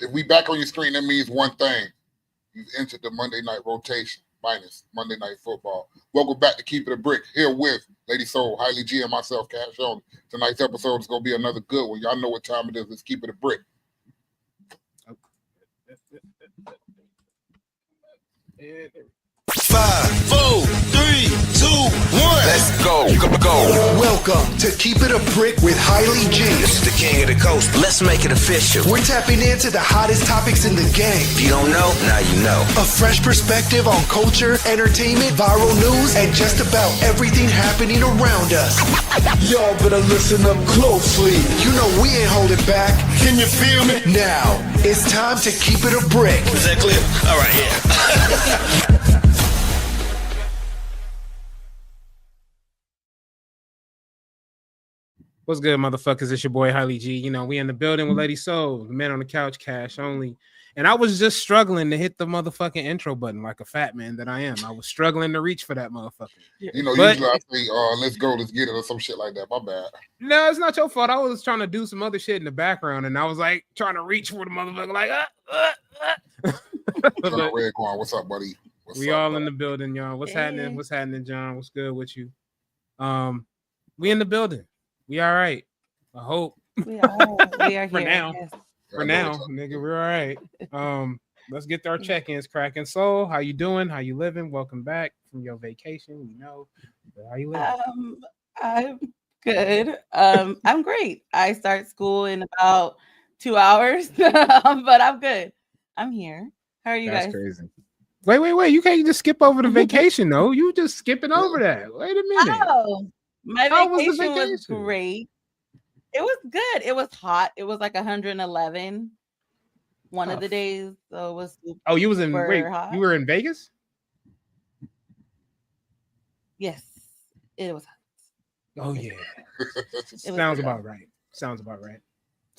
If we back on your screen, that means one thing. You've entered the Monday night rotation, minus Monday Night Football. Welcome back to Keep It a Brick, here with Lady Soul, Hailey G, and myself, Cash On. Tonight's episode is going to be another good one. Y'all know what time it is. Let's keep it a brick. 5, 4, 3, 2, 1. Let's go. Welcome to Keep It a Brick with Hailey G. This is the king of the coast. Let's make it official. We're tapping into the hottest topics in the game. If you don't know, now you know. A fresh perspective on culture, entertainment, viral news, and just about everything happening around us. Y'all better listen up closely. You know we ain't holding back. Can you feel me? Now, it's time to Keep It a Brick. Is that clear? All right, yeah. What's good, motherfuckers? It's your boy Hailey G. You know, we in the building with Lady Soul, the man on the couch, Cash Only. And I was just struggling to hit the motherfucking intro button like a fat man that I am. I was struggling to reach for that motherfucker. You know, usually I say, let's go, let's get it, or some shit like that. My bad. No, it's not your fault. I was trying to do some other shit in the background, and I was like trying to reach for the motherfucker, like, Red Corn, what's up, buddy? We all in the building, y'all. What's happening? What's happening, John? What's good with you? We in the building. We all right. I hope. We are for here. now. Yes. For now, nigga, we're all right. Let's get our check-ins cracking. Soul, how you doing? How you living? Welcome back from your vacation. We know. How you living? I'm good. I'm great. I start school in about 2 hours, but I'm good. I'm here. How are you guys? That's crazy. Wait. You can't just skip over the vacation, though. You just skipping over that. Wait a minute. Oh, my How was the vacation was vacation? great. It was good. It was hot. It was like 111 one of the days. So it was super Oh, you was in hot. You were in Vegas? Yes, it was hot. Oh yeah. Sounds about right.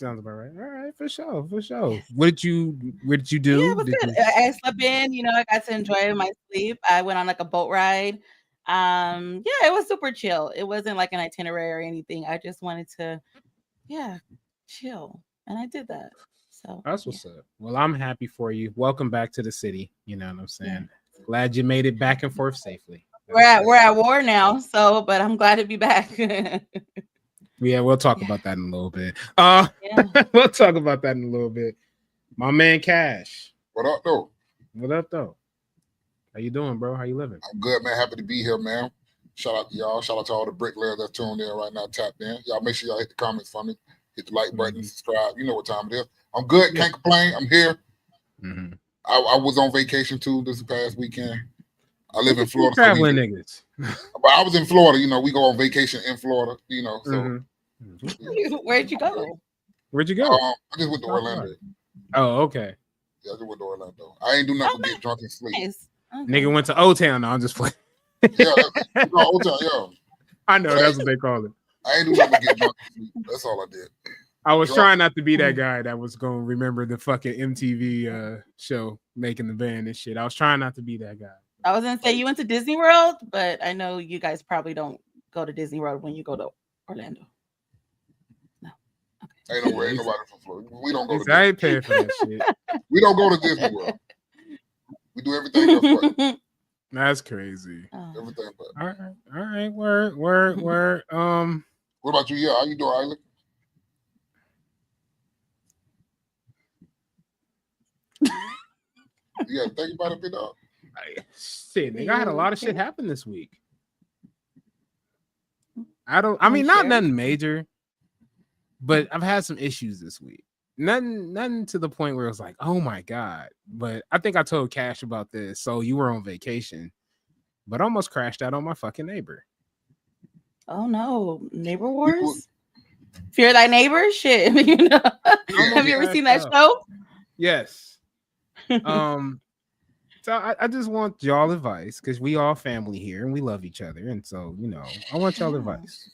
All right, for sure. Yes. What did you do? Yeah, it was good. I slept in, I got to enjoy my sleep. I went on like a boat ride. It was super chill. It wasn't like an itinerary or anything. I just wanted to chill, and I did that. So That's what's up. Well, I'm happy for you. Welcome back to the city. You know what I'm saying? Glad you made it back and forth safely. We're at war now, but I'm glad to be back. Yeah, we'll talk about that in a little bit. We'll talk about that in a little bit. My man Cash. What up, though? How you doing, bro? How you living? I'm good, man. Happy to be here, man. Shout out to y'all. Shout out to all the bricklayers that's tuned in right now, tapped in. Y'all make sure y'all hit the comments for me. Hit the like button, subscribe. You know what time it is. I'm good. Can't complain. I'm here. Mm-hmm. I was on vacation, too, this past weekend. I live in Florida. Traveling niggas. But I was in Florida. We go on vacation in Florida, so. Mm-hmm. Where'd you go? I just went to Orlando. Oh, okay. Yeah, I just went to Orlando. I ain't do nothing but get drunk and sleep. Nice. Okay. Nigga went to O-Town. No, I'm just playing. Yeah. I know, that's what they call it. I ain't do nothing but get drunk and sleep. That's all I did. I was trying not to be that guy that was going to remember the fucking MTV show making the band and shit. I was trying not to be that guy. I was gonna say you went to Disney World, but I know you guys probably don't go to Disney World when you go to Orlando. No. Okay. Ain't nobody from Florida. We don't go to I ain't paying for that shit. We don't go to Disney World. We do everything else but. That's crazy. Everything but. All right. Word. What about you? Yeah, how you doing, Isaac? Yeah, think about it, big dog. Shit, nigga, I had a lot of shit happen this week. Not nothing major, but I've had some issues this week. Nothing to the point where it was like, oh my God. But I think I told Cash about this. So you were on vacation, but almost crashed out on my fucking neighbor. Oh no, neighbor wars? Fear thy neighbor? Shit. Have you ever seen that show? Yes. So I just want y'all advice because we all family here and we love each other. And so, I want y'all advice.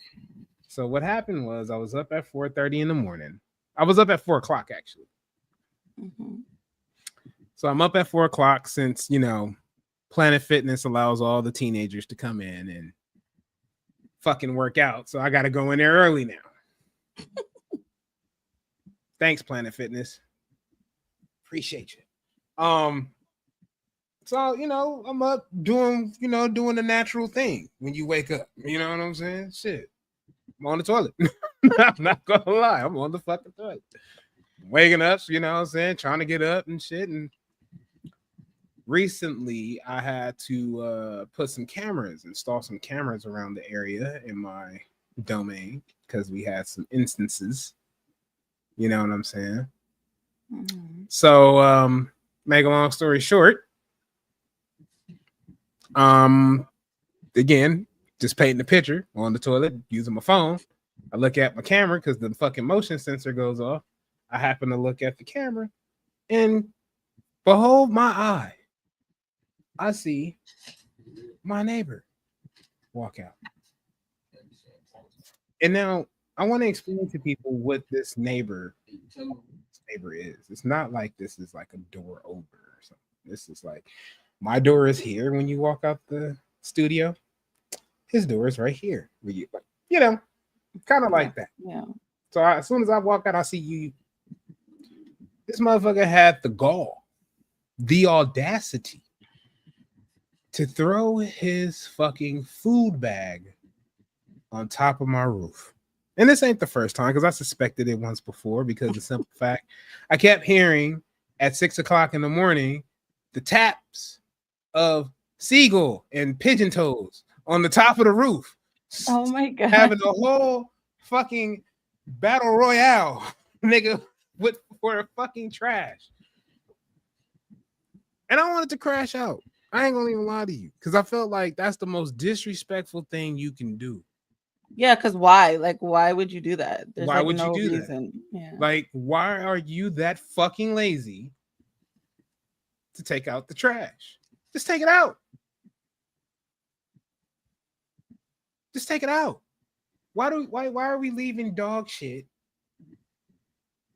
So what happened was I was up at 4:30 in the morning. I was up at 4 o'clock, actually. Mm-hmm. So I'm up at 4 o'clock since, Planet Fitness allows all the teenagers to come in and fucking work out. So I got to go in there early now. Thanks, Planet Fitness. Appreciate you. So I'm up doing the natural thing when you wake up. You know what I'm saying? Shit. I'm on the toilet. I'm not gonna lie, I'm on the fucking toilet. Waking up, you know what I'm saying, trying to get up and shit. And recently I had to install some cameras around the area in my domain because we had some instances. You know what I'm saying? Mm-hmm. So make a long story short, again, just painting the picture on the toilet using my phone. I look at my camera because the fucking motion sensor goes off. I happen to look at the camera and behold my eye, I see my neighbor walk out. And now I want to explain to people what this neighbor is. It's not like this is like a door over or something. This is like my door is here when you walk out the studio. His door is right here. Kind of like that. Yeah. So as soon as I walk out, I see you. This motherfucker had the gall, the audacity to throw his fucking food bag on top of my roof. And this ain't the first time because I suspected it once before because the simple fact I kept hearing at 6 o'clock in the morning the taps of seagull and pigeon toes on the top of the roof. Oh my God. Having a whole fucking battle royale, nigga, for a fucking trash. And I wanted to crash out. I ain't gonna even lie to you because I felt like that's the most disrespectful thing you can do. Yeah, because why? Like, why would you do that? There's why would you do reason. That? Yeah. Like, why are you that fucking lazy to take out the trash? Just take it out. Just take it out. Why are we leaving dog shit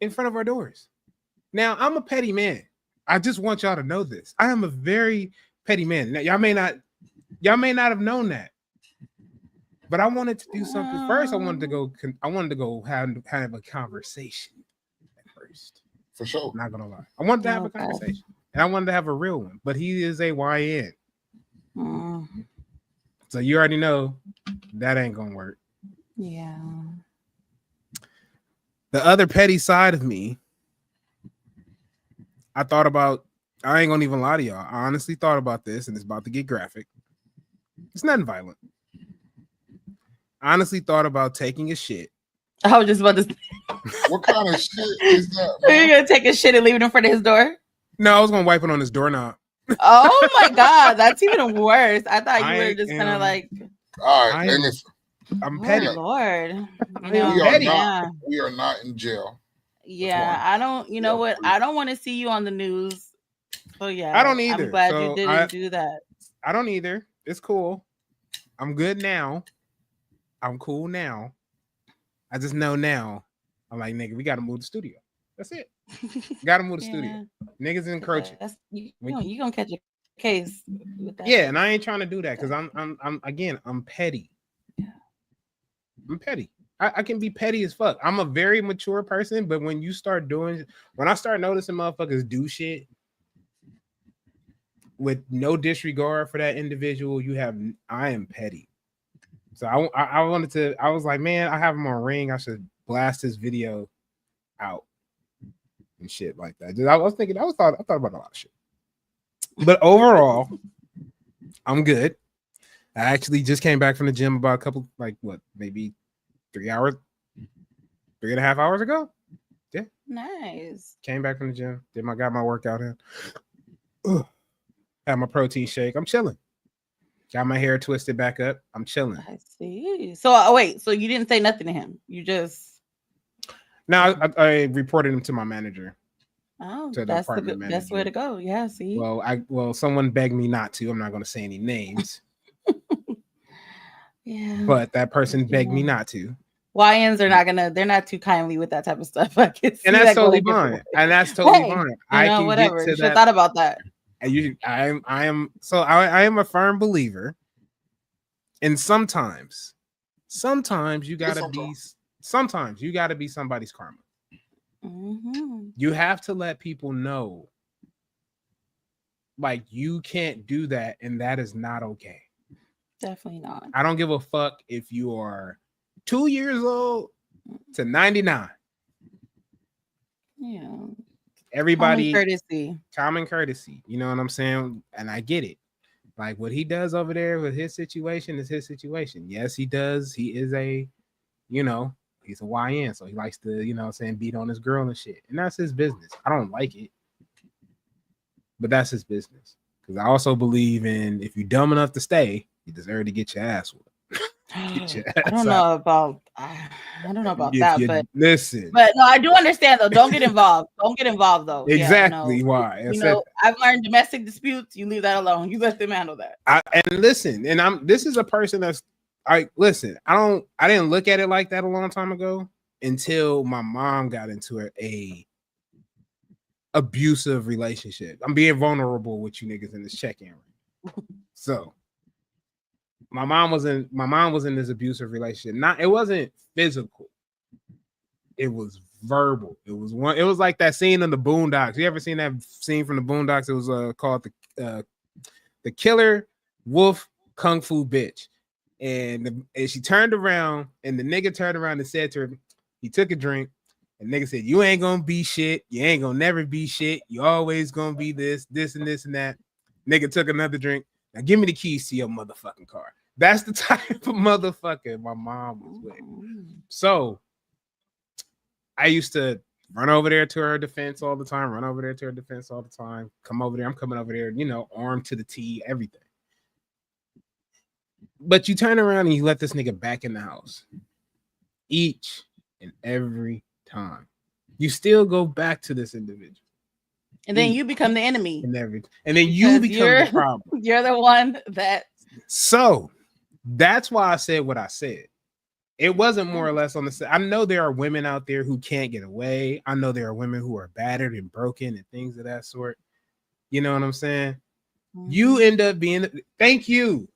in front of our doors? Now, I'm a petty man. I just want y'all to know this. I am a very petty man. Now, y'all may not have known that. But I wanted to do something first. I wanted to go have a conversation at first. For sure. I'm not gonna lie. I wanted to have a conversation. And I wanted to have a real one. But he is a YN. So you already know that ain't gonna work. Yeah. The other petty side of me, I ain't gonna even lie to y'all. I honestly thought about this, and it's about to get graphic. It's nothing violent. I honestly thought about taking a shit. I was just about to say. What kind of shit is that? Are you gonna take a shit and leave it in front of his door? No, I was gonna wipe it on his doorknob. Oh my God, that's even worse. I thought you were just kind of like. All right, listen. I'm petty. Oh, Lord. We are not in jail. Yeah, I don't. You know what? I don't want to see you on the news. So yeah, I don't either. I'm glad you didn't do that. I don't either. It's cool. I'm good now. I'm cool now. I just know now. I'm like, nigga, we got to move the studio. That's it. Got to move the studio. Niggas encroaching. You gonna catch a case with that. Yeah, and I ain't trying to do that because I'm petty. Yeah. I'm petty. I can be petty as fuck. I'm a very mature person, but when I start noticing motherfuckers do shit with no disregard for that individual, I am petty. So I was like, man, I have him on Ring. I should blast this video out and shit like that. I thought about a lot of shit. But overall, I'm good. I actually just came back from the gym about maybe 3.5 hours ago. Yeah. Nice. Came back from the gym. Got my workout in. Had my protein shake. I'm chilling. Got my hair twisted back up. I'm chilling. I see. So wait, so you didn't say nothing to him? You just No, I reported him to my manager. Oh, that's the best way to go. Yeah, see. Well, someone begged me not to. I'm not going to say any names. Yeah. But that person begged me not to. YNs are they're not too kindly with that type of stuff. And that's totally fine. And that's totally fine. I can whatever. You should have thought about that. I am a firm believer. And sometimes you gotta be somebody's karma. Mm-hmm. You have to let people know Like, you can't do that, and that is not okay. Definitely not. I don't give a fuck if you are 2 years old to 99. Yeah. Everybody, common courtesy. You know what I'm saying? And I get it. Like, what he does over there with his situation is his situation. Yes, he does. He is a, he's a YN, so he likes to, beat on his girl and shit. And that's his business. I don't like it, but that's his business. Because I also believe in, if you're dumb enough to stay, you deserve to get your ass whooped. I don't know about that, but listen. But no, I do understand though. Don't get involved. Don't get involved though. Exactly why. I've learned domestic disputes. You leave that alone. You let them handle that. And listen, this is a person that's I didn't look at it like that a long time ago until my mom got into a abusive relationship. I'm being vulnerable with you niggas in this check-in. So my mom was in this abusive relationship. It wasn't physical. It was verbal. It was like that scene in the Boondocks. You ever seen that scene from the Boondocks? It was called the Killer Wolf Kung Fu Bitch. And she turned around, and the nigga turned around and said to her, he took a drink, and the nigga said, "You ain't gonna be shit. You ain't gonna never be shit. You always gonna be this, and this, and that." Nigga took another drink. "Now give me the keys to your motherfucking car." That's the type of motherfucker my mom was with. So I used to run over there to her defense all the time, come over there. I'm coming over there, armed to the T, everything. But you turn around and you let this nigga back in the house each and every time. You still go back to this individual. And then you become the enemy. And then you become the problem. You're the one that. So that's why I said what I said. It wasn't more or less on the side. I know there are women out there who can't get away. I know there are women who are battered and broken and things of that sort. You know what I'm saying? Mm-hmm. You end up being. Thank you.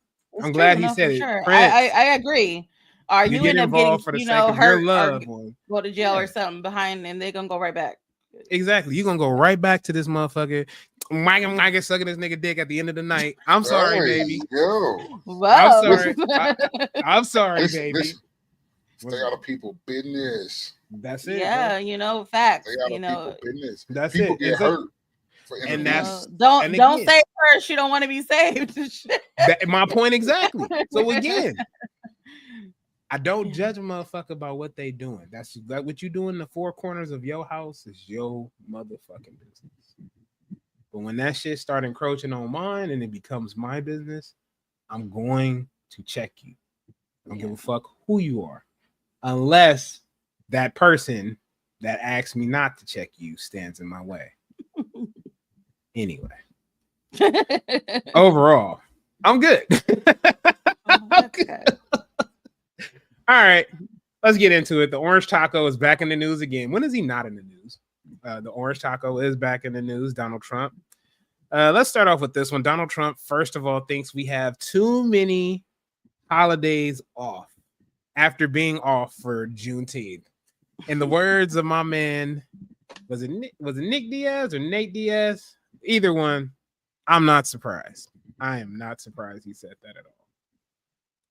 I'm glad he said it. Sure. I agree. Or you end up getting, for the sake of hurt, your love, or go to jail or something behind, and they're gonna go right back. Exactly. You're gonna go right back to this motherfucker. Mike sucking this nigga dick at the end of the night. I'm sorry, baby. I'm sorry, baby. Listen. Stay out of people's business. That's it. Yeah, facts. Stay out of people's business. That's people it. Get hurt. And that's don't say first. You don't want to be saved. My point exactly. So again, I don't judge a motherfucker about what they doing. That's like what you do in the four corners of your house is your motherfucking business. But when that shit start encroaching on mine and it becomes my business, I'm going to check you. I don't give a fuck who you are, unless that person that asked me not to check you stands in my way. Anyway, overall, I'm good. I'm good. All right, let's get into it. The orange taco is back in the news again. When is he not in the news? The orange taco is back in the news. Donald Trump. Let's start off with this one. Donald Trump, first of all, thinks we have too many holidays off after being off for Juneteenth. In the words of my man, was it Nick Diaz or Nate Diaz? Either one. I'm not surprised. I am not surprised he said that at all.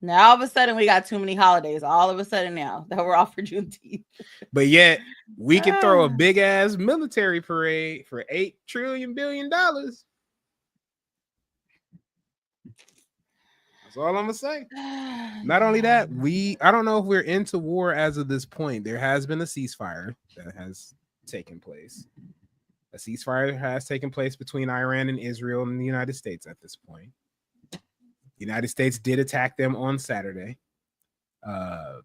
Now all of a sudden we got too many holidays. All of a sudden now that we're off for Juneteenth. But yet we can throw a big ass military parade for $8 billion. That's all I'm gonna say. Not only that, I don't know if we're into war as of this point. There has been a ceasefire that has taken place. A ceasefire has taken place between Iran and Israel and the United States at this point. The United States did attack them on Saturday. Israel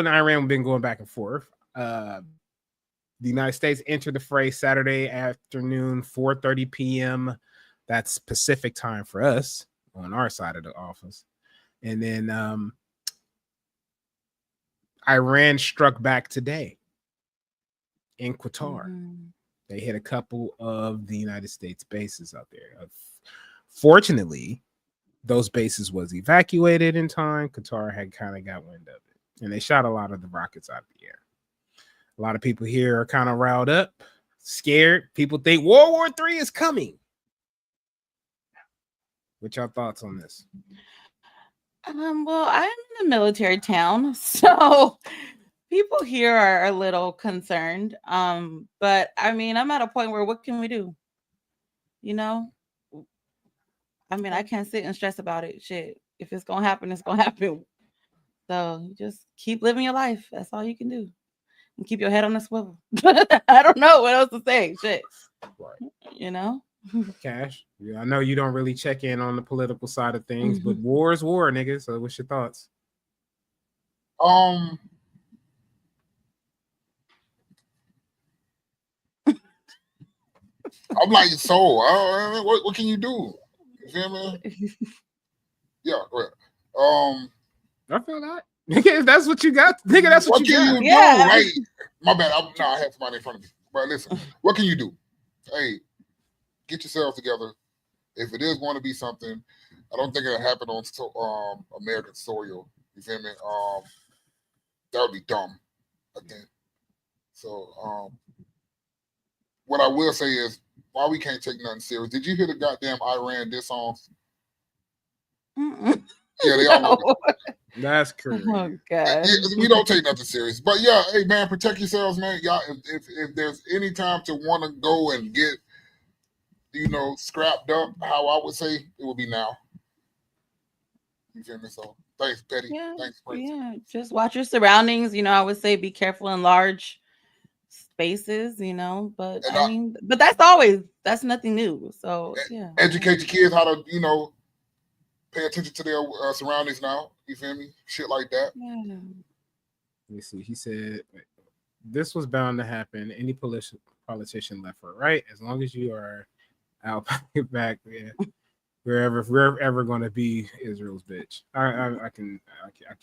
and Iran have been going back and forth. The United States entered the fray Saturday afternoon, 4:30 p.m. That's Pacific time for us on our side of the office. And then Iran struck back today in Qatar. Mm-hmm. They hit a couple of the United States bases out there. Fortunately, those bases was evacuated in time. Qatar had kind of got wind of it, and they shot a lot of the rockets out of the air. A lot of people here are kind of riled up. scared. People think World War III is coming. What's your thoughts on this? Well, I'm in a military town, so people here are a little concerned. But I mean, I'm at a point where what can we do? You know, I mean, I can't sit and stress about it. Shit, if it's gonna happen, it's gonna happen. So you just keep living your life. That's all you can do. And keep your head on the swivel. I don't know what else to say. Shit. Right. You know? Cash. Yeah, I know you don't really check in on the political side of things, but war is war, nigga. So what's your thoughts? I'm like, so what can you do? You feel me? Yeah, go ahead. I feel that. Nigga, if that's what you got, nigga, that's what you got. Can you do? Right? My bad. I have somebody in front of me. But listen, what can you do? Hey, get yourself together. If it is going to be something, I don't think it'll happen on American soil. You feel me? That would be dumb, I think. So what I will say is, why we can't take nothing serious. Did you hear the goddamn Iran diss songs? Yeah, they all. That's correct. Oh god. We don't take nothing serious. But yeah, hey man, protect yourselves, man. Y'all, if there's any time to want to go and get, scrapped up, how I would say, it would be now. You feel me? So thanks, Petty. Yeah, thanks, Prince. Yeah. Just watch your surroundings. I would say be careful in large spaces, but but that's nothing new. So yeah. Educate your kids how to, pay attention to their surroundings now. You feel me? Shit like that. Yeah. Let me see. He said, this was bound to happen. Any politician, left or right, as long as you are out back there, we're ever going to be Israel's bitch. I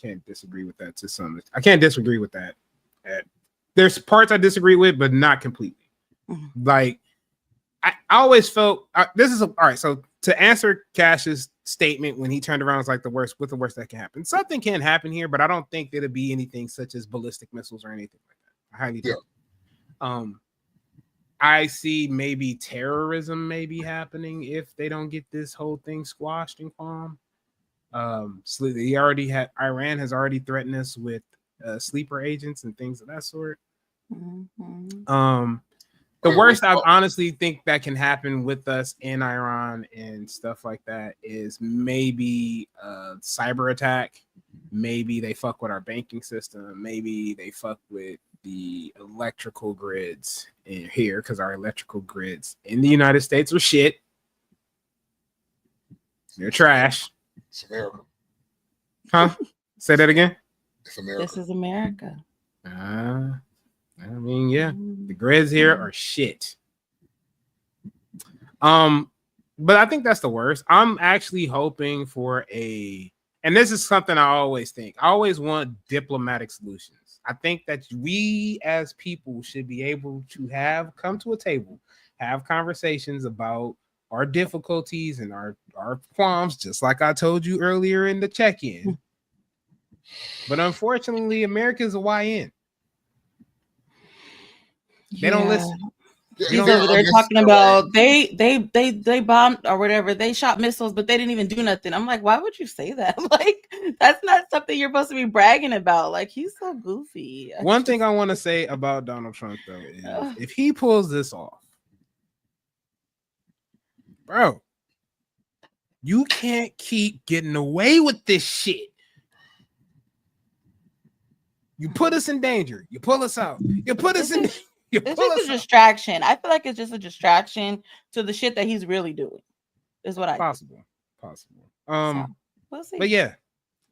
can't disagree with that to some. I can't disagree with that. There's parts I disagree with, but not completely. Like, I always felt this is all right. So to answer Cash's statement when he turned around, was like the worst that can happen. Something can happen here, but I don't think it'll be anything such as ballistic missiles or anything like that. I highly doubt. I see maybe terrorism maybe happening if they don't get this whole thing squashed and calm. Iran has already threatened us with sleeper agents and things of that sort. The worst I honestly think that can happen with us in Iran and stuff like that is maybe a cyber attack. Maybe they fuck with our banking system. Maybe they fuck with the electrical grids in here, because our electrical grids in the United States are shit. They're trash. It's America. Huh? Say that again? It's America. This is America. I mean, yeah, the grids here are shit. But I think that's the worst. I'm actually hoping for and this is something I always think. I always want diplomatic solutions. I think that we as people should be able to come to a table, have conversations about our difficulties and our qualms, just like I told you earlier in the check-in. But unfortunately, America is a YN. They don't listen. He's over there talking about they bombed or whatever. They shot missiles, but they didn't even do nothing. I'm like, why would you say that? Like, that's not something you're supposed to be bragging about. Like, he's so goofy. One thing I want to say about Donald Trump, though, is if he pulls this off, bro, you can't keep getting away with this shit. You put us in danger. You pull us out. You put us in. It's just a distraction. I feel like it's just a distraction to the shit that he's really doing. Is what I possible. So, we'll see. But yeah.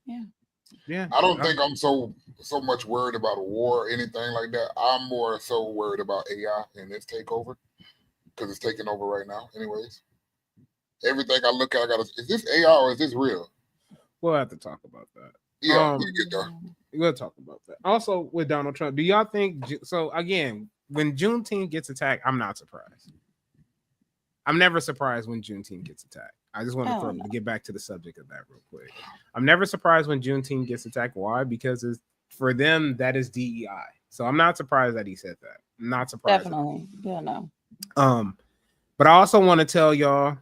I don't think I'm so much worried about a war or anything like that. I'm more so worried about AI and its takeover, because it's taking over right now. Anyways, everything I look at, is this AI or is this real? We'll have to talk about that. Yeah, we get there. We'll talk about that. Also, with Donald Trump, do y'all think so? Again, when Juneteenth gets attacked, I'm not surprised. I'm never surprised when Juneteenth gets attacked. I just want to get back to the subject of that real quick. I'm never surprised when Juneteenth gets attacked. Why? Because for them, that is DEI. So I'm not surprised that he said that. Not surprised. Definitely. Yeah, no. But I also want to tell y'all,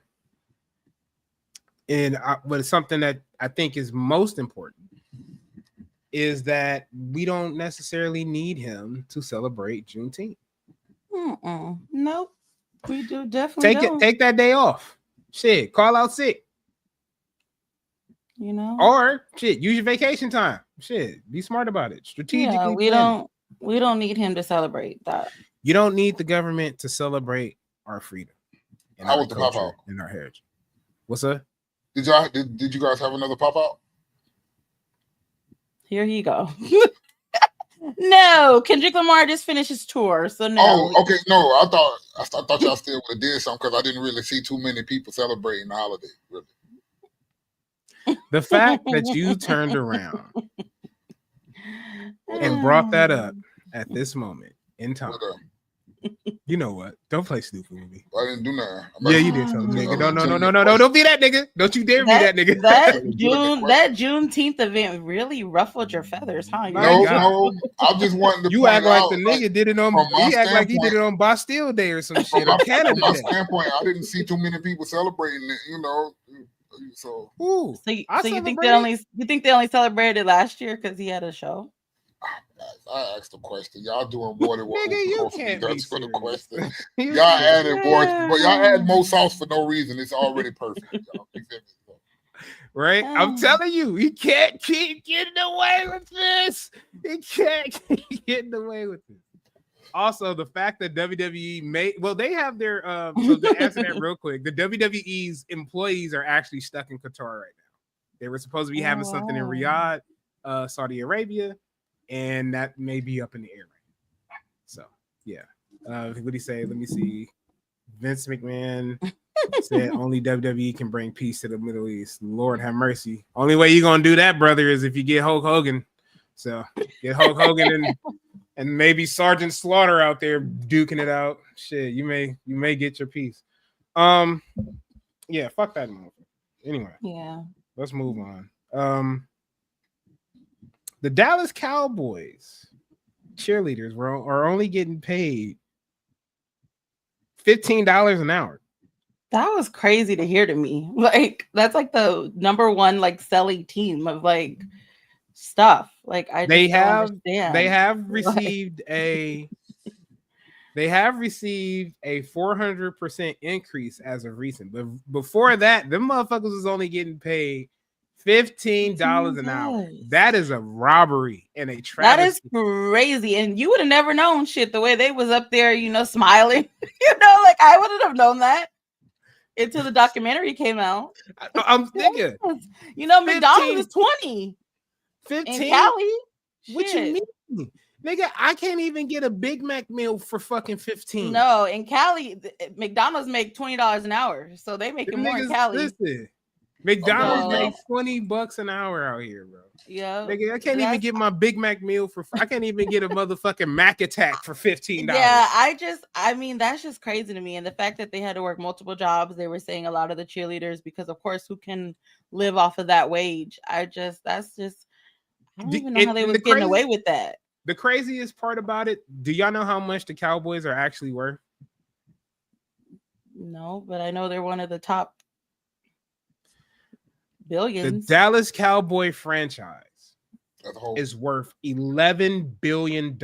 but it's something that I think is most important, is that we don't necessarily need him to celebrate Juneteenth. Nope. We do definitely Take that day off. Shit, call out sick. You know, or shit, use your vacation time. Shit, be smart about it. Strategically, we don't need him to celebrate that. You don't need the government to celebrate our freedom and How our was the pop culture out? and our heritage. What's up? Did you guys have another pop out? Here you go. No, Kendrick Lamar just finished his tour, so no. Oh, okay. No, I thought y'all still would have did something because I didn't really see too many people celebrating the holiday. Really. The fact that you turned around and brought that up at this moment in time. You know what? Don't play stupid with me. I didn't do nothing. Yeah, you did something, nigga. No. Don't be that nigga. Don't you dare be that nigga. That Juneteenth event really ruffled your feathers, huh? No. I just wanted to. You act like the nigga did it on. He act like he did it on Bastille Day or some shit. From my standpoint, I didn't see too many people celebrating it. You know. So you think they only celebrated last year because he had a show? I asked the question. Y'all doing more than what nigga, you can't be for the question. Y'all added more, but y'all add more sauce for no reason. It's already perfect. Right? I'm telling you, he can't keep getting away with this. He can't keep getting away with this. Also, the fact that WWE they have their so to answer that real quick, the WWE's employees are actually stuck in Qatar right now. They were supposed to be having something in Riyadh, Saudi Arabia, and that may be up in the air right now. So yeah. What did he say? Let me see. Vince McMahon said only WWE can bring peace to the Middle East. Lord have mercy. Only way you're gonna do that, brother, is if you get Hulk Hogan. So get Hulk Hogan and maybe Sergeant Slaughter out there duking it out. Shit, you may get your piece. Yeah, fuck that motherfucker. Anyway, yeah, let's move on. The Dallas Cowboys cheerleaders are only getting paid $15 an hour. That was crazy to hear to me. Like that's like the number one like selling team of like stuff. Like they have received a 400% increase as of recent. But before that, them motherfuckers was only getting paid $15 an hour. That is a robbery and a travesty. That is crazy. And you would have never known shit the way they was up there, smiling. Like I wouldn't have known that until the documentary came out. I'm thinking. McDonald's is 20. 15 in Cali. What you mean? Nigga, I can't even get a Big Mac meal for fucking 15. No, in Cali, McDonald's make $20 an hour. So they make it more in Cali. Listen, McDonald's makes $20 an hour out here, bro. Yeah. Nigga, I can't even get my Big Mac meal I can't even get a motherfucking Mac Attack for $15. Yeah, that's just crazy to me. And the fact that they had to work multiple jobs, they were saying a lot of the cheerleaders, because of course, who can live off of that wage? I don't even know how they were getting away with that. The craziest part about it, do y'all know how much the Cowboys are actually worth? No, but I know they're one of the top billions. The Dallas Cowboy franchise is worth $11 billion.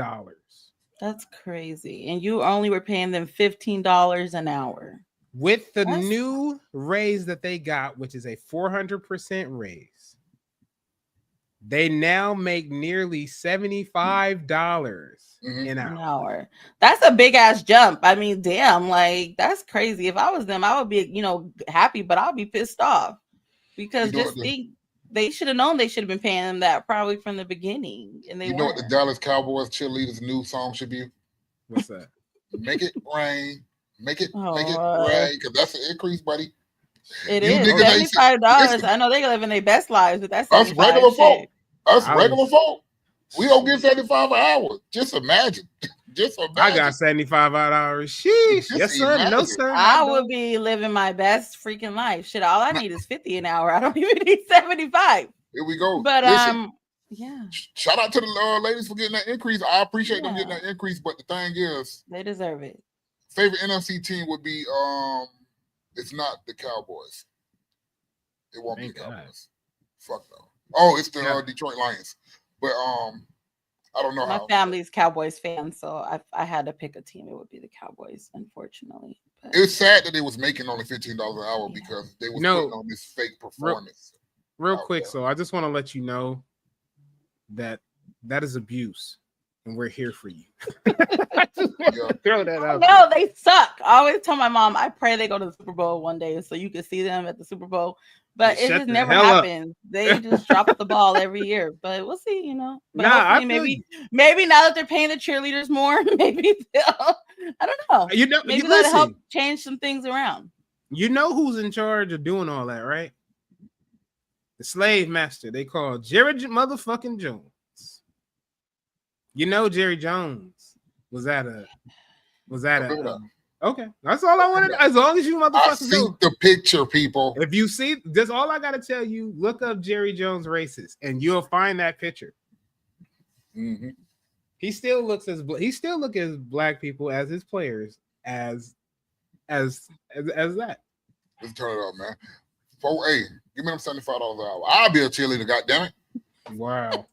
That's crazy. And you only were paying them $15 an hour. With the new raise that they got, which is a 400% raise, they now make nearly $75 an hour. That's a big ass jump. I mean, damn, like that's crazy. If I was them, I would be, happy, but I'll be pissed off because they should have known they should have been paying them that probably from the beginning. And they know what the Dallas Cowboys cheerleaders' new song should be? What's that? Make it rain. Make it rain, because that's an increase, buddy. It is $75. I know they living their best lives, but that's us regular folk. We don't get 75 an hour. Just imagine. I got 75 hours. Sheesh. Yes, sir. Imagine. No, sir. I would be living my best freaking life. Shit, all I need is 50 an hour. I don't even need 75. Here we go. But Yeah. Shout out to the ladies for getting that increase. I appreciate them getting that increase, but the thing is, they deserve it. Favorite NFC team would be it's not the Cowboys. It won't be the Cowboys. Fuck no. Oh, it's the Detroit Lions. But I don't know My how. family's Cowboys fan, so I had to pick a team. It would be the Cowboys, unfortunately. But it's sad that they was making only $15 an hour because they was putting on this fake performance. Real quick, so I just want to let you know that is abuse, and we're here for you. Throw that out. No, they suck. I always tell my mom, I pray they go to the Super Bowl one day so you can see them at the Super Bowl. But it just never happens. They just drop the ball every year. But we'll see, you know. But maybe now that they're paying the cheerleaders more, maybe they'll. I don't know. Maybe that'll help change some things around. You know who's in charge of doing all that, right? The slave master. They call Jerry motherfucking Jones. You know Jerry Jones was at a. Okay, that's all I wanted. As long as you motherfuckers see the picture, people. If you see, that's all I gotta tell you. Look up Jerry Jones racist, and you'll find that picture. Mm-hmm. He still looks as black people as his players as that. Let's turn it up, man. Hey, give me them $75 an hour. I'll be a cheerleader. Goddamn it! Wow.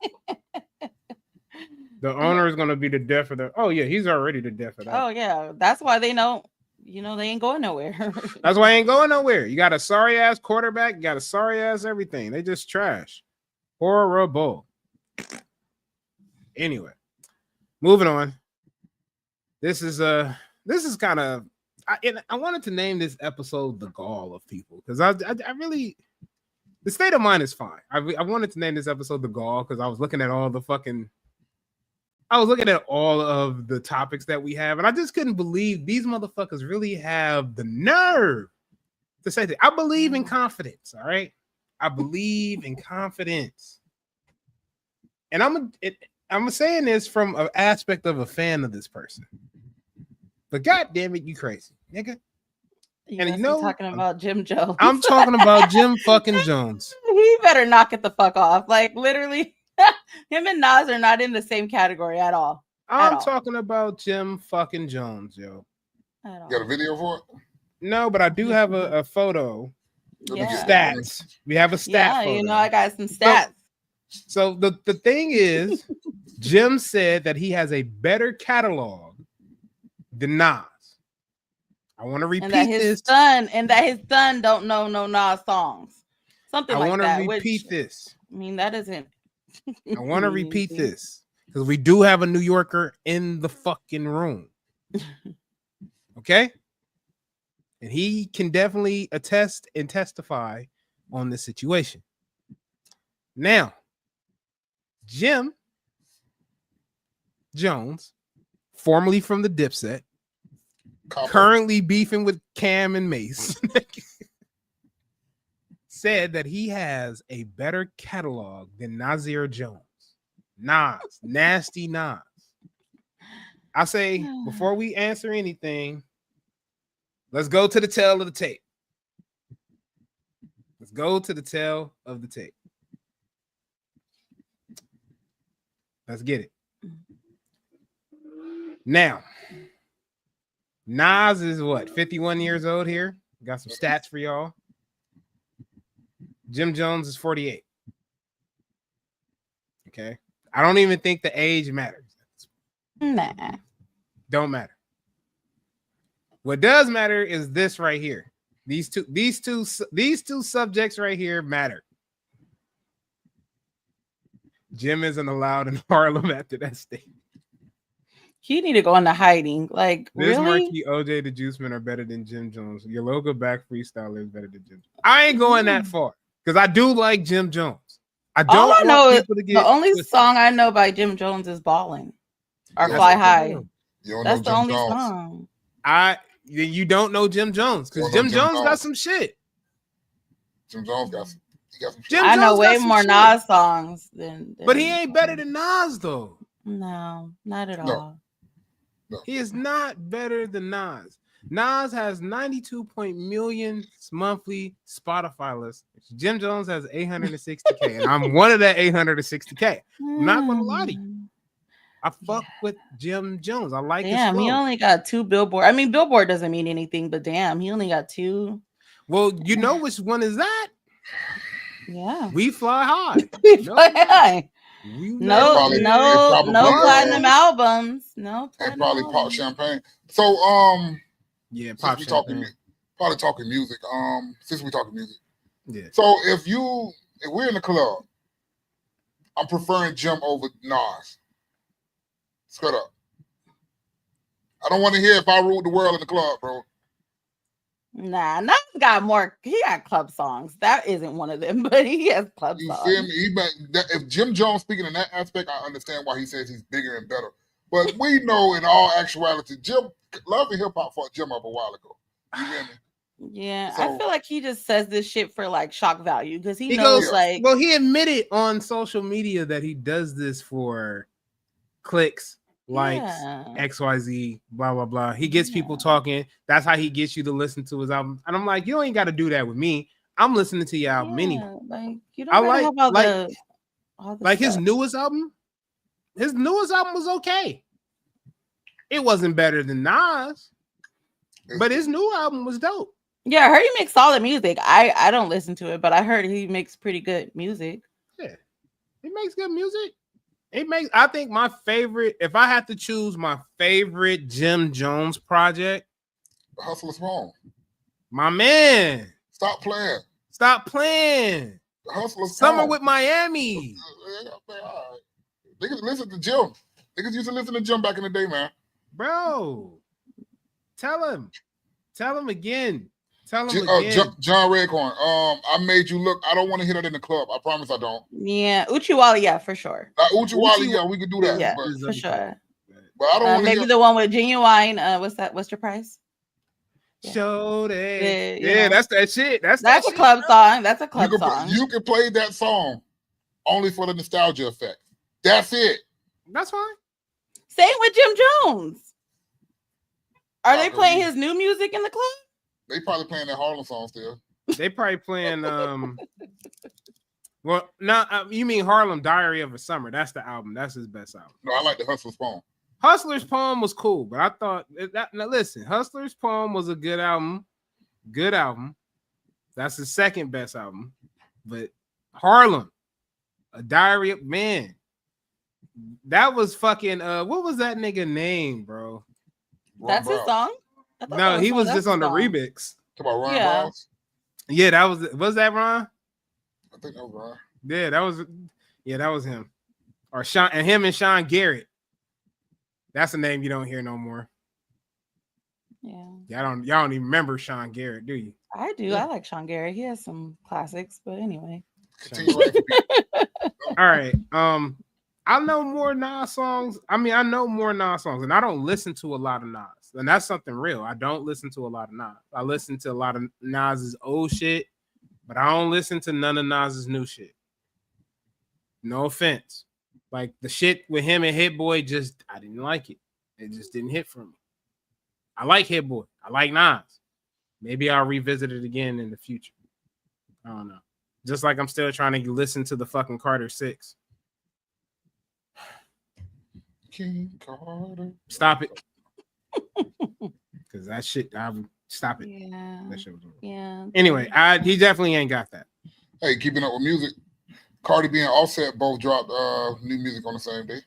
The owner is going to be the death of the. Oh yeah, he's already the death of that. Oh yeah, that's why they know. You know they ain't going nowhere. That's why they ain't going nowhere. You got a sorry ass quarterback. You got a sorry ass everything. They just trash. Horrible. Anyway, moving on. This is kind of. I wanted to name this episode "The Gall of People" because I really. The state of mind is fine. I wanted to name this episode "The Gall" because I was looking at all the topics that we have, and I just couldn't believe these motherfuckers really have the nerve to say that. I believe in confidence, all right? I believe in confidence. And I'm saying this from an aspect of a fan of this person. But God damn it, you crazy, nigga. And you know, talking about Jim Jones. I'm talking about Jim fucking Jones. He better knock it the fuck off. Like, literally. Him and Nas are not in the same category at all. I'm talking about Jim fucking Jones, yo. You got a video for it? No, but I do have a photo. Yeah. Stats. We have a stat. Yeah, you know, I got some stats. So the thing is, Jim said that he has a better catalog than Nas. I want to repeat this. And that his son don't know no Nas songs. Something like that. I want to repeat this. I mean, that isn't. I want to repeat this because we do have a New Yorker in the fucking room. Okay? And he can definitely attest and testify on this situation. Now, Jim Jones, formerly from the Dipset, currently beefing with Cam and Mace, said that he has a better catalog than Nasir Jones. Nas, nasty Nas. I say, before we answer anything, let's go to the tail of the tape. Let's go to the tail of the tape. Let's get it. Now, Nas is what, 51 years old here? Got some stats for y'all. Jim Jones is 48. Okay. I don't even think the age matters. Nah. Don't matter. What does matter is this right here. These two subjects right here matter. Jim isn't allowed in Harlem after that statement. He need to go into hiding. Like, This really? Marquis, OJ, the Juiceman are better than Jim Jones. Your local back freestyler is better than Jim Jones. I ain't going that far because I do like Jim Jones. I don't All I know is to get the only twisted. song I know by Jim Jones is Ballin' or Fly High. That's the only song. You don't know Jim Jones because Jim Jones got some shit. Jim Jones got some. He got some shit. Jim I know Jones way got some more shit. Nas songs than But he ain't better than Nas though. No, not at No. all. He is not better than Nas. Nas has 92 million monthly Spotify listeners. Jim Jones has 860K, and I'm one of that 860K. I'm not gonna lie to you. I fuck with Jim Jones. I like his flow. He only got 2 Billboard. I mean, Billboard doesn't mean anything, but damn, he only got 2. Well, you know which one is that? Yeah. We Fly High. We Fly High. No probably platinum albums. No And platinum probably Pop albums. Champagne. So Yeah, since Pop we Champagne. probably talking music. Since we talking music. Yeah. So if we're in the club, I'm preferring Jim over Nas. Straight up. I don't want to hear If I Ruled the World in the club, bro. Nah, Nas got more. He got club songs. That isn't one of them, but he has club You songs. feel me? If Jim Jones speaking in that aspect, I understand why he says he's bigger and better. But we know in all actuality, Jim, Love and Hip Hop fucked Jim up a while ago. You hear me? Yeah, So- I feel like he just says this shit for like shock value because he He knows goes, like well, he admitted on social media that he does this for clicks, likes, yeah. XYZ, blah, blah, blah. He gets people talking. That's how he gets you to listen to his album. And I'm like, you ain't got to do that with me. I'm listening to your album anyway. Like you don't I gotta like- have all like- all the Like his stuff. newest album was okay. It wasn't better than Nas, but his new album was dope. Yeah, I heard he makes solid music. I don't listen to it, but I heard he makes pretty good music. Yeah, he makes good music. I think my favorite, if I had to choose my favorite Jim Jones project, The Hustler's Home. my man, Stop playing. Stop Playing. The Hustler's Summer Home. with Miami. All right. Niggas listen to Jim. Niggas used to listen to Jim back in the day, man. Bro, tell him again. Tell him again. John Redcorn. I Made You Look. I don't want to hear that in the club. I promise I don't. Yeah, Uchiwali, yeah, for sure. Uchiwali, yeah, we could do that. Yeah, But for sure. I don't want to Maybe hear. the one with Genuine. What's that? What's your price? Yeah. Show that. Yeah, Yeah, that's that shit. That's a shit, club bro. song. That's a club song. You can play that song only for the nostalgia effect. That's it. That's fine. Same with Jim Jones. Are they Probably. playing his new music in the club? They probably playing that Harlem song still. They probably playing well, no, you mean Harlem Diary of a Summer. That's the album. That's his best album. No, I like the Hustler's Poem. Hustler's Poem was cool, but I thought that now listen, Hustler's Poem was a good album. Good album. That's his second best album. But Harlem, A Diary of Man. That was fucking what was that nigga name, bro? That's his song? I thought that No, he was that's just on the his song. remix. Talk about Ryan Yeah. Miles. Yeah, that was that Ron? I think that was Ryan. Yeah, that was him. Or Sean and him and Sean Garrett. That's a name you don't hear no more. Yeah, Y'all don't even remember Sean Garrett, do you? I do. I like Sean Garrett. He has some classics, but anyway. Continue right for people. All right. I know more Nas songs. I mean, I know more Nas songs, and I don't listen to a lot of Nas. And that's something real. I don't listen to a lot of Nas. I listen to a lot of Nas's old shit, but I don't listen to none of Nas's new shit. No offense. Like the shit with him and Hit Boy, I didn't like it. It just didn't hit for me. I like Hit Boy. I like Nas. Maybe I'll revisit it again in the future. I don't know. Just like I'm still trying to listen to the fucking Carter 6. King Carter. Stop it. Because that shit, I would stop it. Yeah. That shit was over. Yeah. Anyway, he definitely ain't got that. Hey, keeping up with music. Cardi B and Offset both dropped new music on the same day.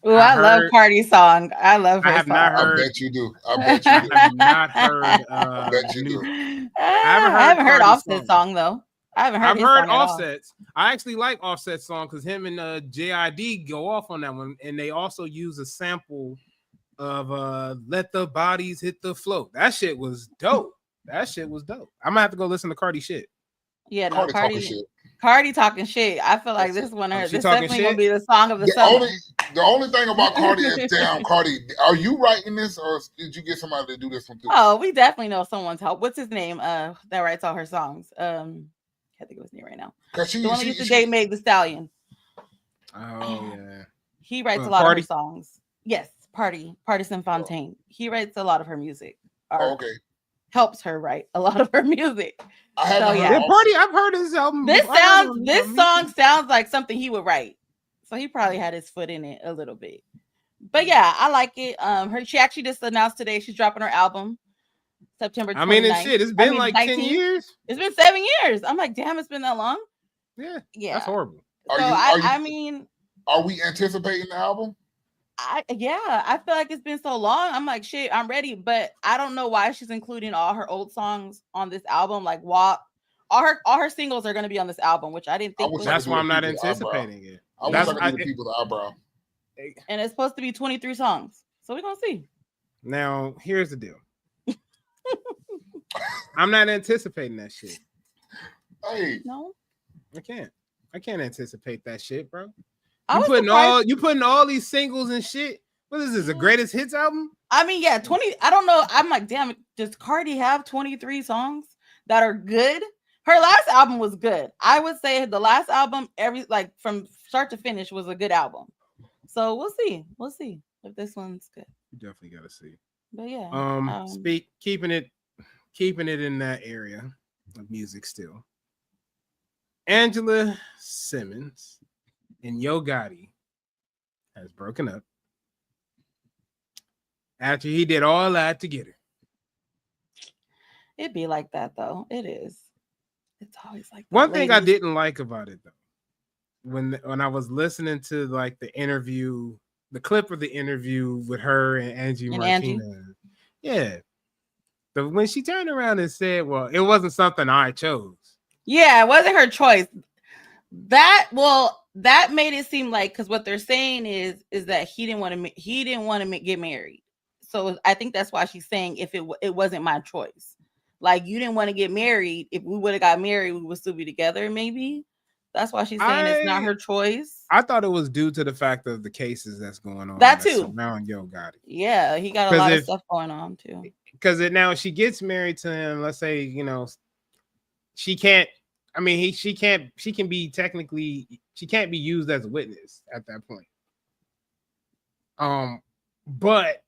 Ooh, I love Cardi's song. I love her I have song. not I heard. bet you do. I bet you do. I have not heard. Bet you new- do. I haven't heard Cardi's Offset's song though. I haven't heard. I've his heard song at all. Offset's. I actually like Offset's song because him and JID go off on that one, and they also use a sample of "Let the Bodies Hit the Floor." That shit was dope. I'm gonna have to go listen to Cardi shit. Yeah, no, Cardi talking Cardi. shit. Cardi talking shit. I feel like this one. she This talking definitely shit? gonna be the song of the The summer. only thing about Cardi is, damn, Cardi, are you writing this or did you get somebody to do this one too? Oh, we definitely know someone's help. What's his name? That writes all her songs. Can't think of his name right now. Because The one that used to date Meg the Stallion. Oh yeah. He writes a lot Party? of her songs. Yes, Partisan Fontaine. He writes a lot of her music. are Okay. helps her write a lot of her music. I haven't heard Yeah, all- Party. I've heard his album. This I've heard him. this song sounds like something he would write. So he probably had his foot in it a little bit. But yeah, I like it. She actually just announced today she's dropping her album September 29th. I mean, and shit, it's been like 10 years. It's been 7 years. I'm like, damn, it's been that long. Yeah, Yeah, that's horrible. So I mean, are we anticipating the album? I feel like it's been so long. I'm like, shit, I'm ready, but I don't know why she's including all her old songs on this album. Like, WAP, all her singles are going to be on this album, which I didn't think. That's why I'm not anticipating it. I wish I could give people the eyebrow. And it's supposed to be 23 songs, so we're gonna see. Now, here's the deal. I'm not anticipating that shit. Hey, no, I can't anticipate that shit, bro. You You putting all these singles and shit. What is this? The greatest hits album? I mean, yeah, 20. I don't know. I'm like, damn it. Does Cardi have 23 songs that are good? Her last album was good. I would say the last album, from start to finish, was a good album. So we'll see. We'll see if this one's good. You definitely gotta see. But yeah. Keeping it in that area of music still. Angela Simmons and Yo Gotti has broken up after he did all that to get her. It'd be like that though. It is. It's always like that. One thing I didn't like about it though, when I was listening to like the interview, the clip of the interview with her and Angie Martinez. Yeah. When she turned around and said, well, it wasn't something I chose. Yeah, it wasn't her choice. That made it seem like, because what they're saying is that he didn't want to get married. So I think that's why she's saying if it wasn't my choice. Like, you didn't want to get married. If we would have got married, we would still be together, maybe. That's why she's saying it's not her choice. I thought it was due to the fact of the cases that's going on. That too. Around Yo Gotti. Yeah, he got a lot of stuff going on too. Because now she gets married to him. Let's say, she can't. I mean, she can't be used as a witness at that point. But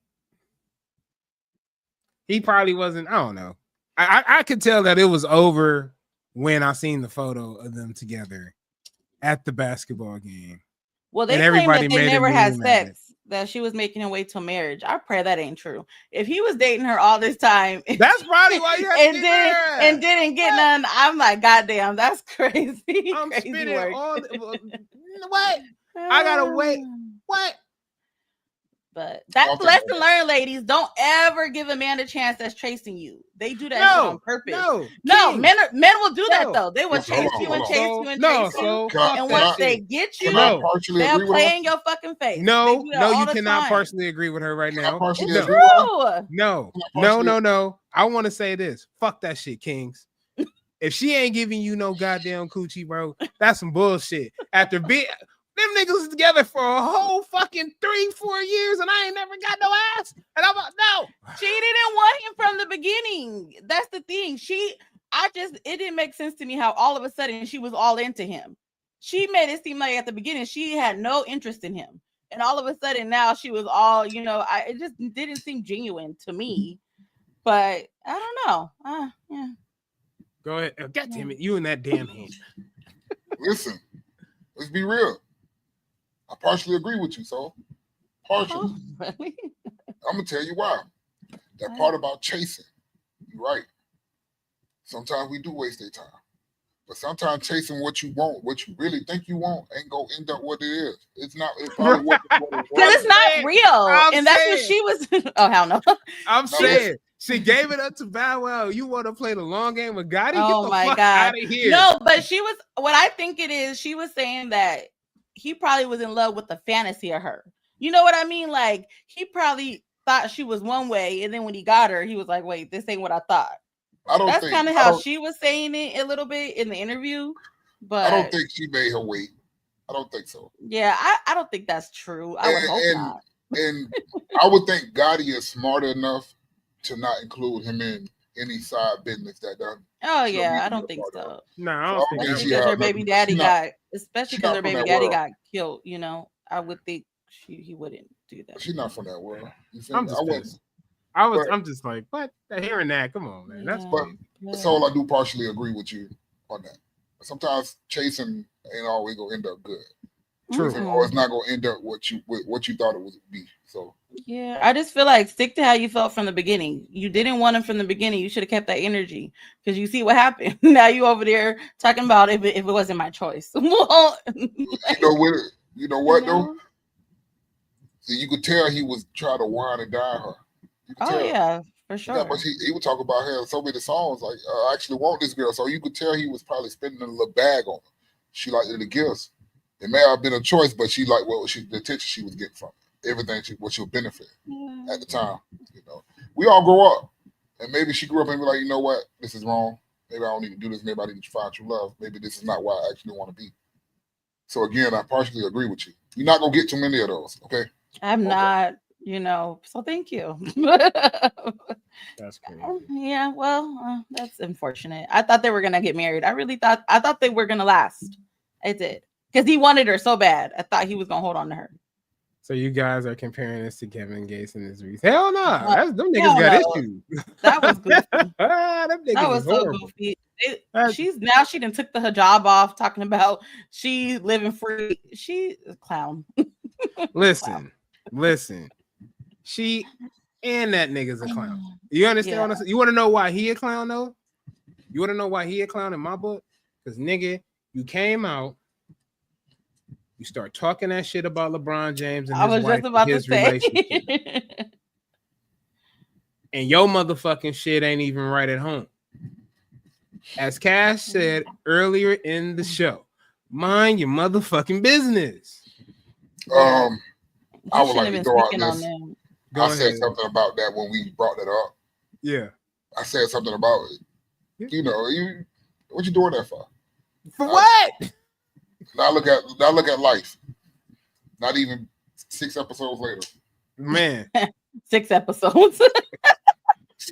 he probably wasn't. I don't know. I could tell that it was over when I seen the photo of them together at the basketball game. Well, they claim that they never had sex, that she was making him wait till marriage. I pray that ain't true. If he was dating her all this time, that's probably why you and didn't get none. I'm like, goddamn, that's crazy. I'm crazy spitting work. what? I gotta wait. What? But that's lesson learned, ladies. Don't ever give a man a chance that's chasing you. They do that shit on purpose. No, men will do that though. They will chase you and chase you and chase you. And once they get you, they'll play in your fucking face. No, you cannot partially agree with her right now. It's true. No. I want to say this. Fuck that shit, Kings. If she ain't giving you no goddamn coochie, bro, that's some bullshit. After being them niggas was together for a whole fucking 3-4 years and I ain't never got no ass. And I'm like, no. She didn't want him from the beginning. That's the thing. It didn't make sense to me how all of a sudden she was all into him. She made it seem like at the beginning she had no interest in him. And all of a sudden now she was all, it just didn't seem genuine to me. But I don't know. Yeah. Go ahead. God damn it. You and that damn hand. Listen, let's be real. I partially agree with you, so partially. Oh, really? I'm gonna tell you why. That part about chasing, you're right. Sometimes we do waste their time, but sometimes chasing what you want, what you really think you want, ain't gonna end up what it is. It's not. It's probably what because it's not real, and that's what she was. Oh hell no! I'm saying. She gave it up to Bow Wow. You want to play the long game with Gotti? Oh Get the my fuck God. out of here. No, but what I think it is, she was saying that he probably was in love with the fantasy of her. You know what I mean? Like, he probably thought she was one way, and then when he got her, he was like, wait, this ain't what I thought. That's kind of how she was saying it a little bit in the interview. But I don't think she made her wait. I don't think so. Yeah, I don't think that's true. I would hope not. And I would think Gotti is smart enough to not include him in any side business that done. Oh yeah, I don't think so. No, I don't think especially because her baby daddy got killed. I would think he wouldn't do that. She's not from that world. I'm just I'm just like, what? Hearing that, come on, man. That's But so I do partially agree with you on that. Sometimes chasing ain't always gonna end up good. True. Or it's not gonna end up what you thought it would be. So yeah, I just feel like stick to how you felt from the beginning. You didn't want him from the beginning. You should have kept that energy because you see what happened. Now you over there talking about if it wasn't my choice. Well, you know what though? You could tell he was trying to whine and dine her. Oh yeah, for sure. Yeah, but he would talk about her in so many songs. Like, I actually want this girl. So you could tell he was probably spending a little bag on her. She liked the gifts. It may have been a choice, but she liked the attention she was getting from it. Everything what she'll benefit at the time. You know, we all grow up, and maybe she grew up and be like, you know what, this is wrong. Maybe I don't need to do this. Maybe I need to find true love. Maybe this is not where I actually want to be. So again, I partially agree with you. You're not gonna get too many of those, okay? I'm not, so thank you. That's crazy. Yeah, well, that's unfortunate. I thought they were gonna get married. I thought they were gonna last. I did. Because he wanted her so bad. I thought he was gonna hold on to her. So you guys are comparing this to Kevin Gates and his Reese. Hell no. Them niggas got issues. That was goofy. That was so goofy. She done took the hijab off, talking about she living free. She a clown. Listen. She and that nigga's a clown. You understand? Yeah. You want to know why he a clown though? You want to know why he a clown in my book? Because nigga, you came out, you start talking that shit about LeBron James and his wife and his relationship. And your motherfucking shit ain't even right at home. As Cash said earlier in the show, mind your motherfucking business. I would like to throw out this. I said something about that when we brought that up. Yeah. I said something about it. You know, what you doing that for? For what? Now look at life. Not even 6 episodes later. Man. 6 episodes. First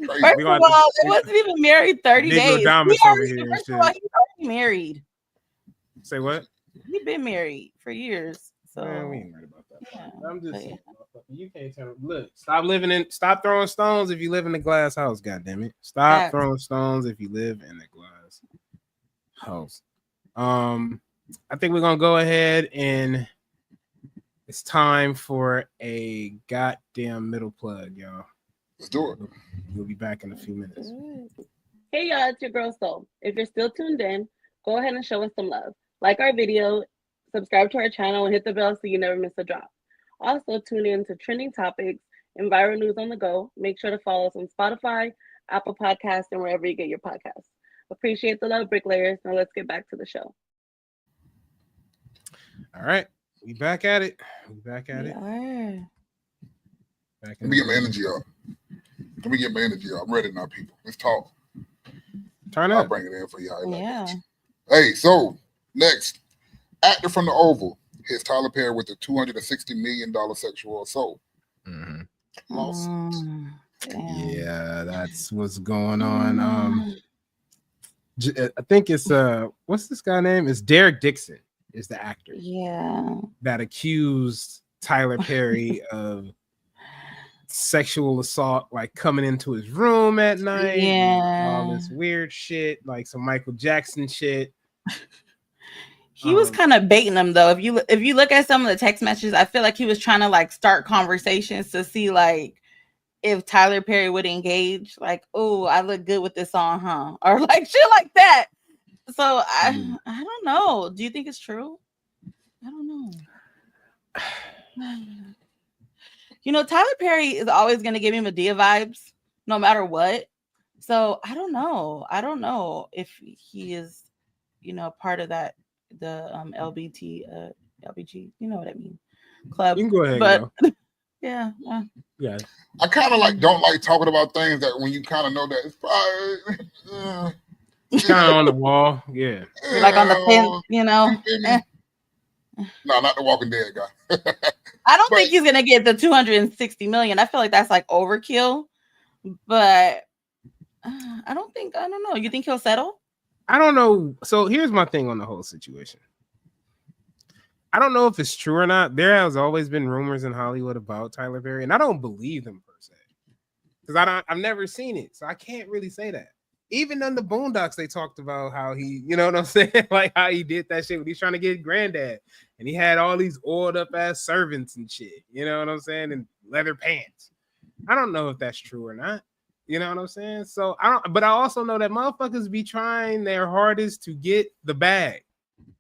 of all, it wasn't even married 30 days. First of all, he's already married. Say what? He's been married for years. So man, we ain't worried about that. Yeah, I'm just saying, you can't tell. Look, stop throwing stones if you live in a glass house. God damn it! Stop throwing stones if you live in a glass house. I think we're gonna go ahead and it's time for a goddamn middle plug, y'all. Let's do it. We'll be back in a few minutes. Hey y'all, it's your girl Soul. If you're still tuned in, go ahead and show us some love. Like our video, subscribe to our channel, and hit the bell so you never miss a drop. Also, tune in to trending topics and viral news on the go. Make sure to follow us on Spotify, Apple Podcasts, and wherever you get your podcasts. Appreciate the love, bricklayers. Now let's get back to the show. All right, we back at it. Let me get my energy up. I'm ready now, people. Let's talk. Turn up. I'll bring it in for y'all. Yeah. Hey, so next, actor from the Oval hits Tyler Perry with a $260 million sexual assault. Mm-hmm. Lawsuit. Yeah, that's what's going on. I think it's what's this guy name? It's Derek Dixon is the actor. Yeah. That accused Tyler Perry of sexual assault, like coming into his room at night. Yeah. All this weird shit, like some Michael Jackson shit. He was kind of baiting them though. If you look at some of the text messages, I feel like he was trying to like start conversations to see like if Tyler Perry would engage, like, oh, I look good with this on, huh? Or like shit like that. So I don't know. Do you think it's true? I don't know. You know, Tyler Perry is always going to give me Medea vibes no matter what. So I don't know. I don't know if he is, part of that, the LBG, you know what I mean, club. You can go ahead, but yeah. I kind of don't like talking about things that when you kind of know that it's probably kind of on the wall. Yeah. Like on the fence, No, not the Walking Dead guy. I don't think he's gonna get the 260 million. I feel like that's like overkill. But I don't know. You think he'll settle? I don't know. So here's my thing on the whole situation. I don't know if it's true or not. There has always been rumors in Hollywood about Tyler Perry, and I don't believe them per se. because I've never seen it, so I can't really say that. Even on the Boondocks, they talked about how he, you know what I'm saying, like how he did that shit when he's trying to get granddad, and he had all these oiled up ass servants and shit. You know what I'm saying, and leather pants. I don't know if that's true or not. You know what I'm saying? So I don't, but I also know that motherfuckers be trying their hardest to get the bag,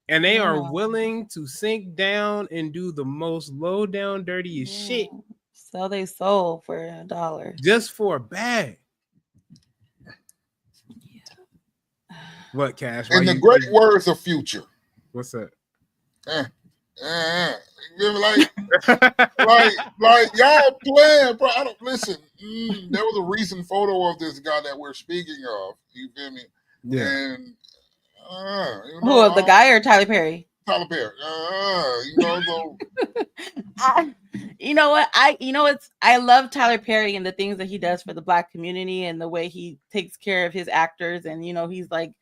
and they are willing to sink down and do the most low down, dirtiest shit. Sell they soul for $1 just for a bag. What, Cash? In the great words of Future. What's that? You feel me? Like y'all playing, bro. I don't listen. There was a recent photo of this guy that we're speaking of. You feel me? Yeah. And who, of the guy or Tyler Perry? Tyler Perry. You know what? I love Tyler Perry and the things that he does for the Black community and the way he takes care of his actors, and he's like,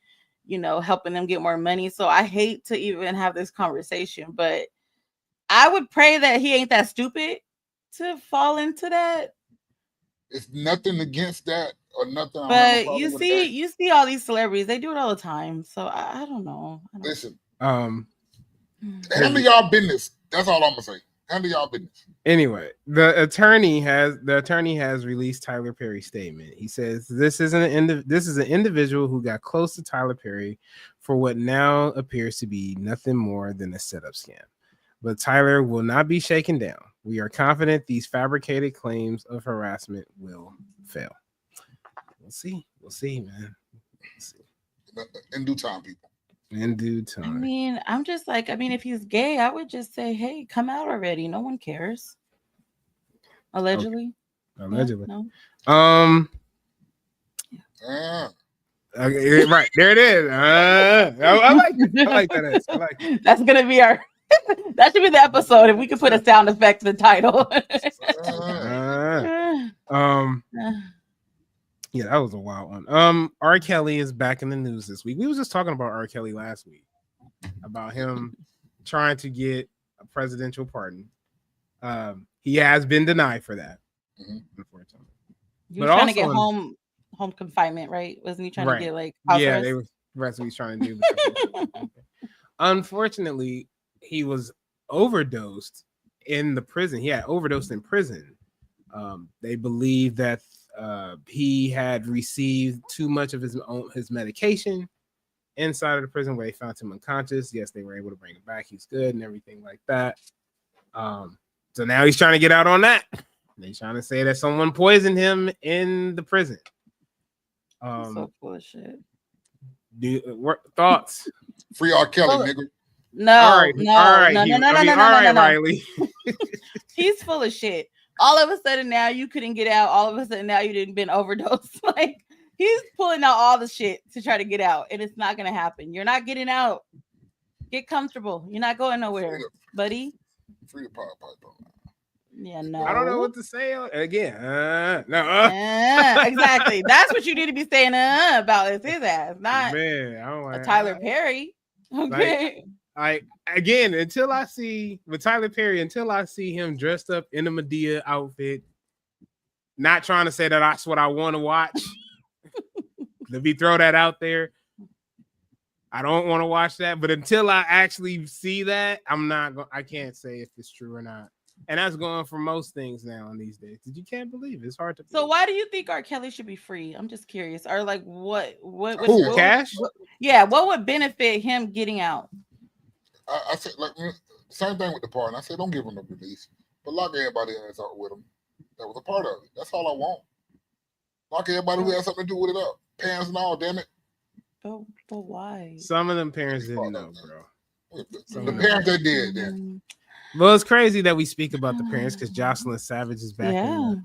helping them get more money. So I hate to even have this conversation, but I would pray that he ain't that stupid to fall into that. It's nothing against that or nothing. But you see all these celebrities, they do it all the time. So I don't know. Listen, handle y'all business. That's all I'm gonna say. Handle y'all business. Anyway, the attorney has released Tyler Perry's statement. He says this is an individual who got close to Tyler Perry for what now appears to be nothing more than a setup scam. But Tyler will not be shaken down. We are confident these fabricated claims of harassment will fail. We'll see, man. In due time, people. In due time. I mean, I'm just like, if he's gay, I would just say, hey, come out already. No one cares. Allegedly. Okay. Allegedly. Yeah, no. Okay, right there it is. I like that answer. I like it. That's gonna be our. That should be the episode if we could put a sound effect to the title. Yeah, that was a wild one. R. Kelly is back in the news this week. We were just talking about R. Kelly last week about him trying to get a presidential pardon. He has been denied for that, unfortunately. He was trying to get home confinement, right? Wasn't he trying to get like house arrest? They were. That's what he's trying to do. Unfortunately, he was overdosed in the prison. He had overdosed in prison. They believe that he had received too much of his medication inside of the prison, where they found him unconscious. Yes, they were able to bring him back. He's good and everything like that. So now he's trying to get out on that. They're trying to say that someone poisoned him in the prison. So full of shit. Thoughts? Free R. Kelly, nigga. No, all right, no, Riley. He's full of shit. All of a sudden now you couldn't get out. All of a sudden now you didn't been overdosed. Like, he's pulling out all the shit to try to get out, and it's not gonna happen. You're not getting out. Get comfortable. You're not going nowhere, buddy. Free the power pipe. Yeah, no. I don't know what to say again. Exactly. That's what you need to be saying about is his ass, not man. I don't like Tyler Perry. Okay. Until I see him dressed up in a Medea outfit, not trying to say that that's what I want to watch. Let me throw that out there. I don't want to watch that, but until I actually see that, I can't say if it's true or not. And that's going for most things now in these days. You can't believe it. It's hard to. So why do you think R. Kelly should be free? I'm just curious. Or like what Cash? What would benefit him getting out? I said like same thing with the pardon. I said don't give him the release, but lock everybody else out with him. That was a part of it. That's all I want. Lock everybody who has something to do with it up. Parents and all, damn it. But why? Some of them parents didn't know, bro. The parents that did then. Well, it's crazy that we speak about the parents because Jocelyn Savage is back in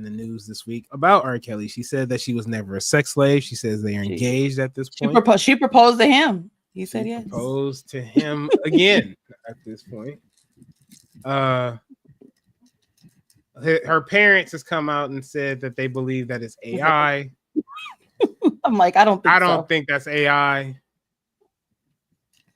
the news this week about R. Kelly. She said that she was never a sex slave. She says they are engaged at this point. She proposed to him. He said yes. Proposed to him again at this point. Her parents has come out and said that they believe that it's AI. I'm like, I don't think think that's AI.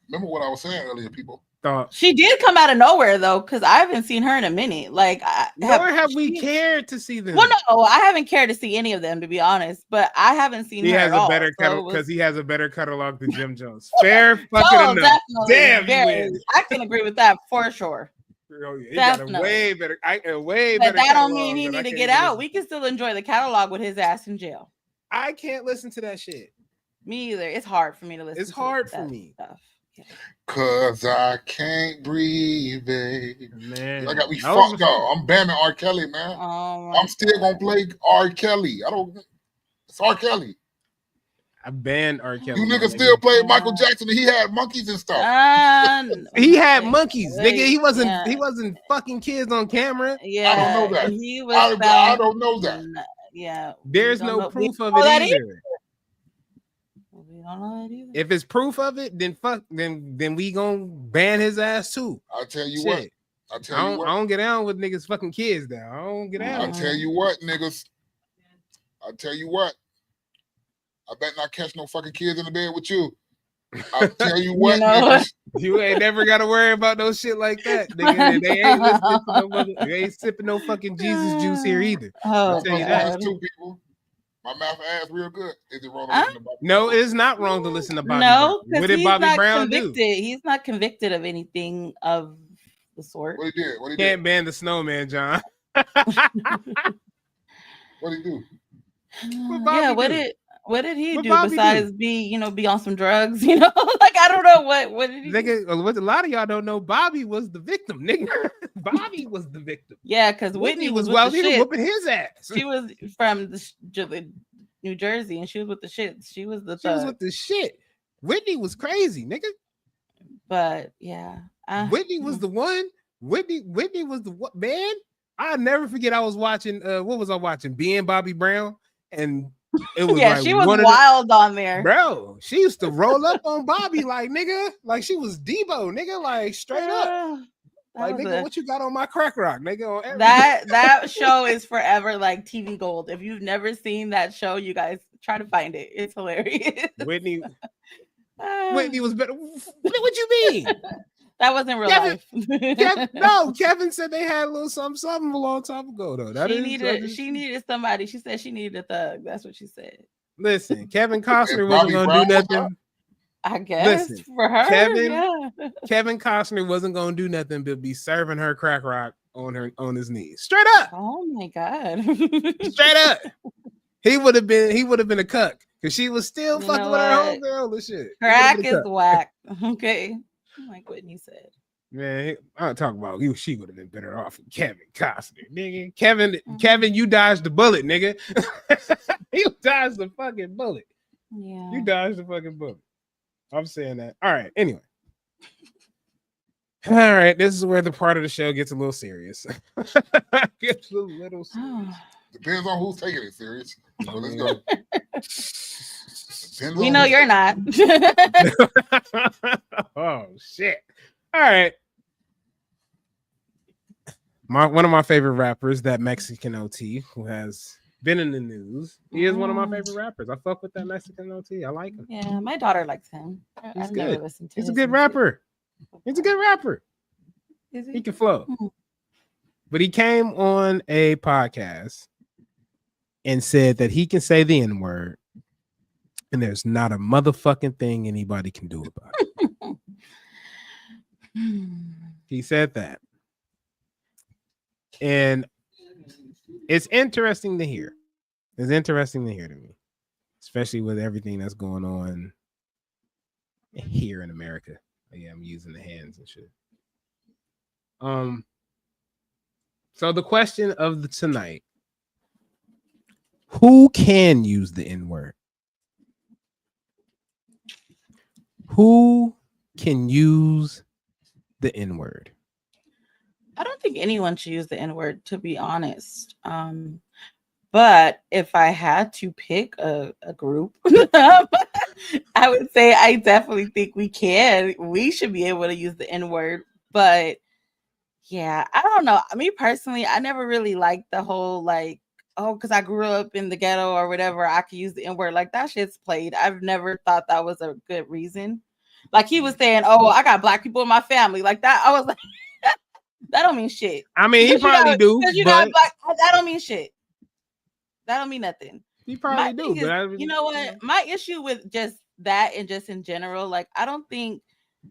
Remember what I was saying earlier, people. thought. She did come out of nowhere though, because I haven't seen her in a minute. Like, Nor have we cared to see them. Well, no, I haven't cared to see any of them, to be honest. But I haven't seen He her has at a all. better So because he has a better catalog than Jim Jones. Fair fucking no, enough. definitely. Damn, you Very. win. I can agree with that for sure. He got a way better, But that don't mean he need to get out. We can still enjoy the catalog with his ass in jail. I can't listen to that shit. Me either. It's hard for me to listen. It's hard for me. Stuff. Yeah. Cause I can't breathe, babe. Man, I got me fucked up. I'm banning R. Kelly, man. I'm still gonna play R. Kelly. It's R. Kelly. I banned R. Kelly. You niggas still play Michael Jackson and he had monkeys and stuff. He had monkeys, nigga. He wasn't Yeah. he wasn't fucking kids on camera. Yeah, I don't know that. and he was I don't know that. Yeah, There's we no don't know- proof we of don't know it that either. We don't know that either. If it's proof of it, then then we gonna ban his ass too. I'll tell you Shit. what. I don't get down with niggas fucking kids now. I don't get down. I'll tell you what, niggas. I'll tell you what. I bet not catch no fucking kids in the bed with you. I'll tell you what, niggas. You ain't never got to worry about no shit like that, nigga. They ain't listening to no they ain't sipping no fucking Jesus juice here either. I'll tell you that. Two people. My mouth ass real good. Is it wrong to listen to Bobby? No, it's not wrong to listen to Bobby No, Brown. What because did he's Bobby not Brown convicted. do? He's not convicted of anything of the sort. What he did? What he Can't did? ban the snowman, John. What he do? Yeah, what did he What do Bobby besides be on some drugs? Like I don't know what did he do? Nigga, what a lot of y'all don't know, Bobby was the victim, nigga. Bobby was the victim. Yeah, because Whitney was well with the here shit. whooping his ass. She was from the New Jersey, and she was with the shit. She was the She was thug. with the shit. Whitney was crazy, nigga. But yeah, Whitney was the one. Whitney was the one. Man, I'll never forget. I was watching. What was I watching? Being Bobby Brown, and it was yeah, like she was one of wild on there, bro. She used to roll up on Bobby like nigga, like she was Debo, nigga, like straight up. Like nigga, what you got on my crack rock, nigga? On everything. That show is forever like TV gold. If you've never seen that show, you guys try to find it. It's hilarious. Whitney was better. What you mean? That wasn't real life. No, Kevin said they had a little something a long time ago though. She needed somebody. She said she needed a thug. That's what she said. Listen, Kevin Costner wasn't gonna do nothing. I guess for her, Kevin Costner wasn't gonna do nothing but be serving her crack rock on his knees. Straight up. Oh my god. Straight up. He would have been a cuck because she was still fucking with her homegirl and shit. Crack is whack. Okay. Like Whitney said. Man, I'm talking about you. She would have been better off with Kevin Costner, nigga. Kevin, you dodged the bullet, nigga. You dodged the fucking bullet. Yeah. You dodged the fucking bullet. I'm saying that. All right. Anyway. All right. This is where the part of the show gets a little serious. Gets a little serious. Depends on who's taking it serious. So let's go. We know you're not. Oh shit. All right. One of my favorite rappers, that Mexican OT, who has been in the news. He is one of my favorite rappers. I fuck with that Mexican OT. I like him. Yeah, my daughter likes him. He's I've good. never listened to He's a good rapper. He's a good rapper. Is he? He can flow. But he came on a podcast and said that he can say the N-word and there's not a motherfucking thing anybody can do about it. He said that. And it's interesting to hear. It's interesting to hear to me, especially with everything that's going on here in America. Yeah, I'm using the hands and shit. So the question of the tonight: who can use the N-word? Who can use the N-word? I don't think anyone should use the N-word, to be honest. But if I had to pick a group, I would say I definitely think we should be able to use the N-word. But yeah, I don't know. Me personally, I never really liked the whole because I grew up in the ghetto or whatever, I could use the N-word. Like that shit's played. I've never thought that was a good reason. Like he was saying, "Oh, I got black people in my family." Like that, I was like, "That don't mean shit." I mean, he probably do, because you but got black. That don't mean shit. That don't mean nothing. he probably My do. thing is, But you know what? My issue with just that and just in general, like I don't think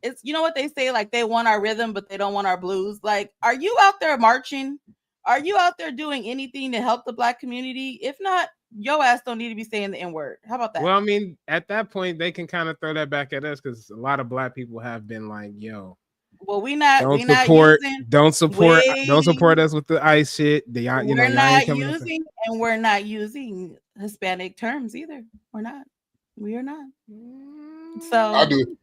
it's, you know what they say, like they want our rhythm, but they don't want our blues. Like, are you out there marching? Are you out there doing anything to help the black community? If not, your ass don't need to be saying the N-word. How about that? Well, I mean, at that point, they can kind of throw that back at us because a lot of black people have been like, "Yo, well, don't support us with the ICE shit." We're not using Hispanic terms either. We are not. So I do.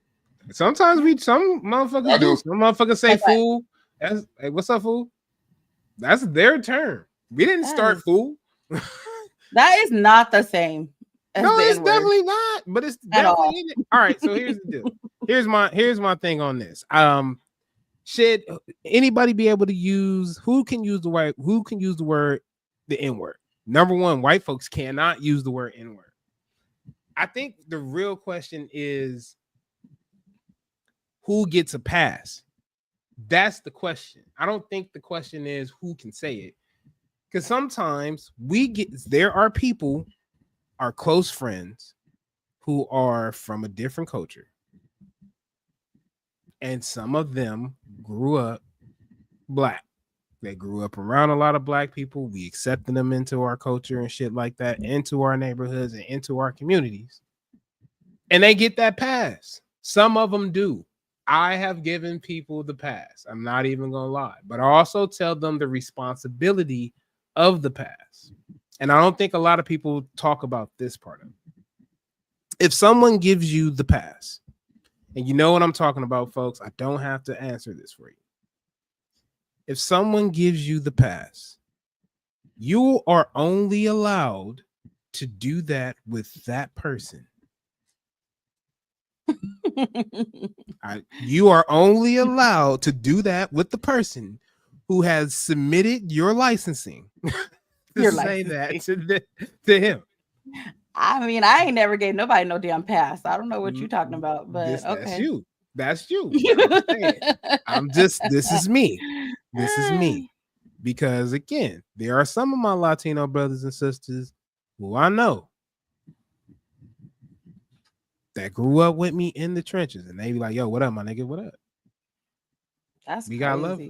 Sometimes some motherfuckers do. Some motherfuckers say fool. That's, hey, what's up, fool? That's their term. We didn't start fool. That is not the same. No, it's definitely not. But it's definitely in it. All right. So here's the deal. Here's my thing on this. Should anybody be able to use? Who can use the word the N-word? Number one, white folks cannot use the word N-word. I think the real question is who gets a pass. That's the question. I don't think the question is who can say it. Because sometimes there are people, our close friends, who are from a different culture. And some of them grew up black. They grew up around a lot of black people. We accepted them into our culture and shit like that, into our neighborhoods and into our communities. And they get that pass. Some of them do. I have given people the pass. I'm not even going to lie. But I also tell them the responsibility of the pass. And I don't think a lot of people talk about this part of it. If someone gives you the pass, and you know what I'm talking about, folks, I don't have to answer this for you. If someone gives you the pass, you are only allowed to do that with that person. You are only allowed to do that with the person who has submitted your licensing to him. I mean, I ain't never gave nobody no damn pass. I don't know what you're talking about, but okay. That's you. This is me. This is me. Because again, there are some of my Latino brothers and sisters who I know that grew up with me in the trenches, and they be like, "Yo, what up, my nigga? What up?" We got love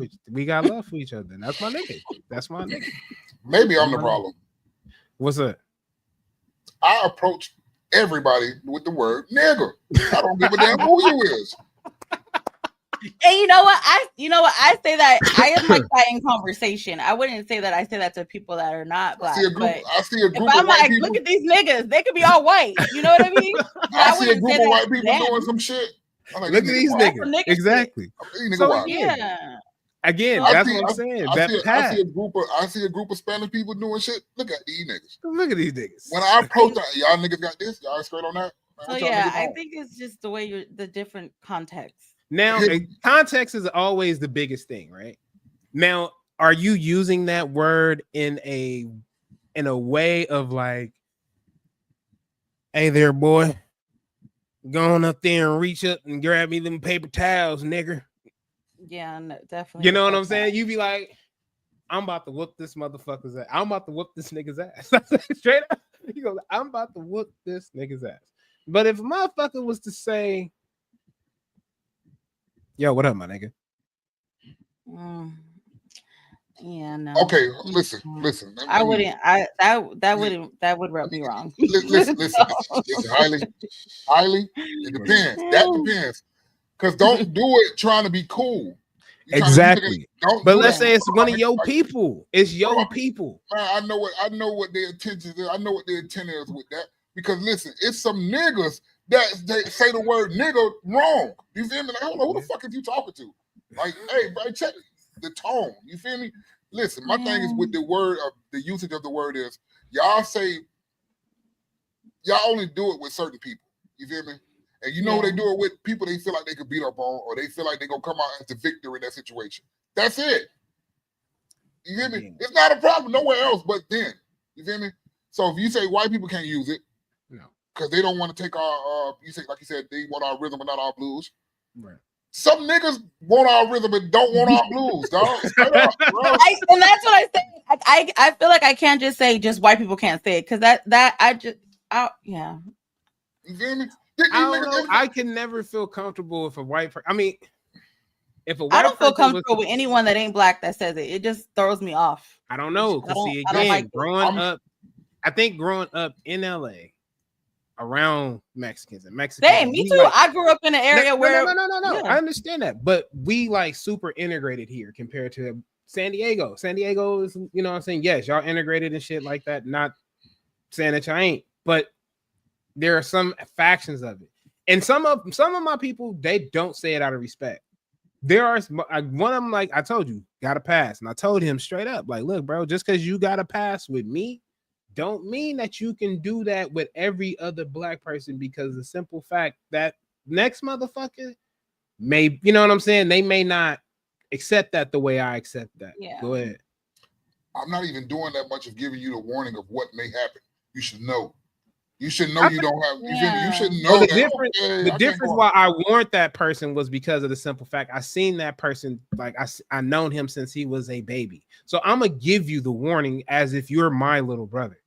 for each other. And that's my nigga. That's my nigga. Maybe I'm the problem. What's up? I approach everybody with the word nigga. I don't give a damn who you is. And you know what? I say that I am like that in conversation. I wouldn't say that I say that to people that are not black. I see a group if I'm of white people. Look at these niggas. They could be all white. You know what I mean? I see a group of white people doing some shit. I'm like, look at these niggas. Exactly. So yeah. Again, that's what I'm saying. I see a group of Spanish people doing shit. Look at these niggas. Look at these niggas. When I approach that, y'all niggas got this. Y'all straight on that. So yeah, I think it's just the way the different context. Now, context is always the biggest thing, right? Now, are you using that word in a way of like, hey there, boy, go on up there and reach up and grab me them paper towels, nigger. Yeah, no, definitely. You know what I'm saying? You be like, I'm about to whoop this motherfucker's ass. I'm about to whoop this nigga's ass. Straight up. You go, I'm about to whoop this nigga's ass. But if a motherfucker was to say, yo, what up, my nigga? Yeah, no. Okay, listen. I wouldn't. That would rub me wrong. Listen. Highly. It depends. That depends. Because don't do it trying to be cool. Exactly. But let's say it's one of your people. It's your people. Man, I know what their intention is. I know what their intent is with that. Because listen, it's some niggas that they say the word nigga wrong. You feel me? Like, I don't know who the fuck is you talking to. Like, hey, bro, check the tone. You feel me? Listen, my thing is with the word of the usage of the word is y'all only do it with certain people. You feel me? And you know who they do it with? People they feel like they could beat up on, or they feel like they're gonna come out as the victor in that situation. That's it. You feel me? It's not a problem nowhere else but then. You feel me? So if you say white people can't use it, no. because they don't want to take our you say, like you said, they want our rhythm but not our blues. Right. Some niggas want our rhythm and don't want our blues, dog. Straight up, bro. And that's what I say. I feel like I can't just say just white people can't say it because yeah. You feel me? I don't know. I can never feel comfortable if a white person. I mean, if a white I don't feel person comfortable with anyone that ain't black that says it. It just throws me off. I don't know. Because see, I don't again, like it. growing up, I think growing up in LA around Mexicans and Mexicans. Same, me too. Like, I grew up in an area where no. Yeah. I understand that, but we like super integrated here compared to San Diego. San Diego is, you know what I'm saying? Yes, y'all integrated and shit like that. Not saying that y'all ain't, but there are some factions of it. And some of my people, they don't say it out of respect. There are one of them, like I told you, got a pass. And I told him straight up, like, look, bro, just because you got a pass with me, don't mean that you can do that with every other black person, because the simple fact that next motherfucker may, you know what I'm saying? They may not accept that the way I accept that. Yeah. Go ahead. I'm not even doing that much of giving you the warning of what may happen. You should know. You should know you don't have. You should know the that. The difference why I warned that person was because of the simple fact I seen that person, like I known him since he was a baby. So I'm gonna give you the warning as if you're my little brother.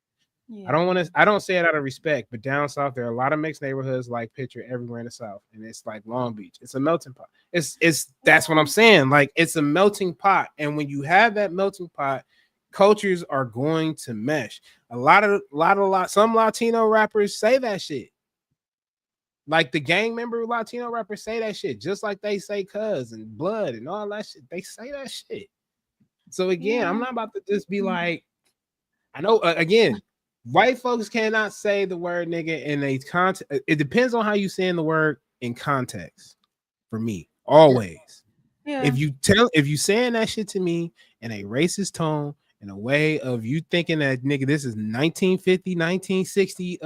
Yeah. I don't say it out of respect, but down south there are a lot of mixed neighborhoods like picture everywhere in the south, and it's like Long Beach. It's a melting pot. It's that's what I'm saying. Like, it's a melting pot, and when you have that melting pot, cultures are going to mesh. Some Latino rappers say that shit. Like the gang member Latino rappers say that shit, just like they say cuz and blood and all that shit. They say that shit. So again, I'm not about to just be like, I know again, white folks cannot say the word nigga in a context. It depends on how you saying the word in context. For me, always. Yeah. If you saying that shit to me in a racist tone, in a way of you thinking that nigga, this is 1950, 1960,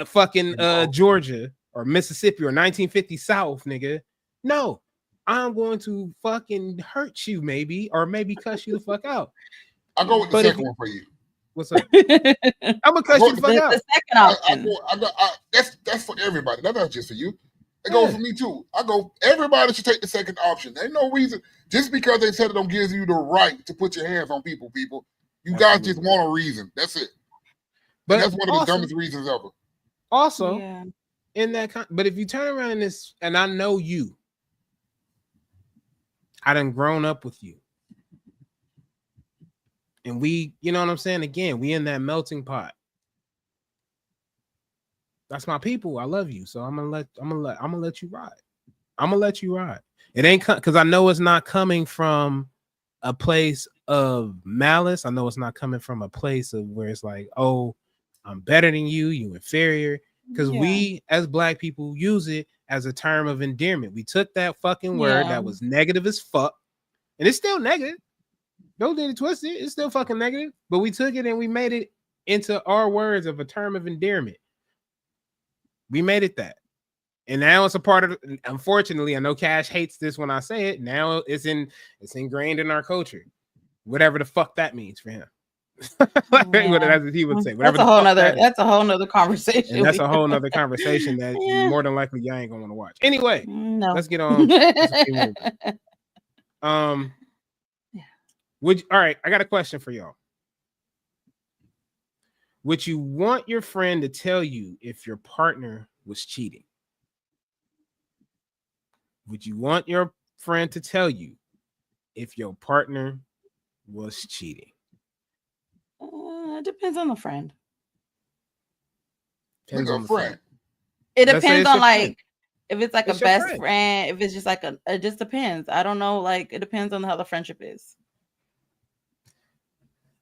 fucking Georgia or Mississippi or 1950 South, nigga. No, I'm going to fucking hurt you, maybe, or maybe cuss you the fuck out. I'll go with the second one for you. What's up? I'm gonna cuss you the fuck out. The second option. That's for everybody. That's not just for you. It goes for me too. Everybody should take the second option. There's no reason. Just because they said it don't give you the right to put your hands on people. You guys just want a reason. That's it. But that's one of the dumbest reasons ever. Also, in that but if you turn around this, and I know you, I done grown up with you. And we, you know what I'm saying? Again, we in that melting pot. That's my people. I love you. So I'm gonna let you ride. I'm gonna let you ride. It ain't because I know it's not coming from a place of malice. I know it's not coming from a place of where it's like, oh, I'm better than you, you inferior. Because we as black people use it as a term of endearment. We took that fucking word that was negative as fuck, and it's still negative. Don't get it twisted. It's still fucking negative, but we took it and we made it into our words of a term of endearment. We made it that. And now it's a part of, unfortunately, I know Cash hates this when I say it. Now it's ingrained in our culture. Whatever the fuck that means for him. As he would say. That's a whole nother conversation. And that's a whole nother conversation that more than likely y'all ain't gonna want to watch. Anyway, let's get on. All right, I got a question for y'all. Would you want your friend to tell you if your partner was cheating? Would you want your friend to tell you if your partner was cheating? It depends on the friend. Depends on the friend. It depends on like if it's like a best friend, if it's just like it just depends. I don't know. Like it depends on how the friendship is.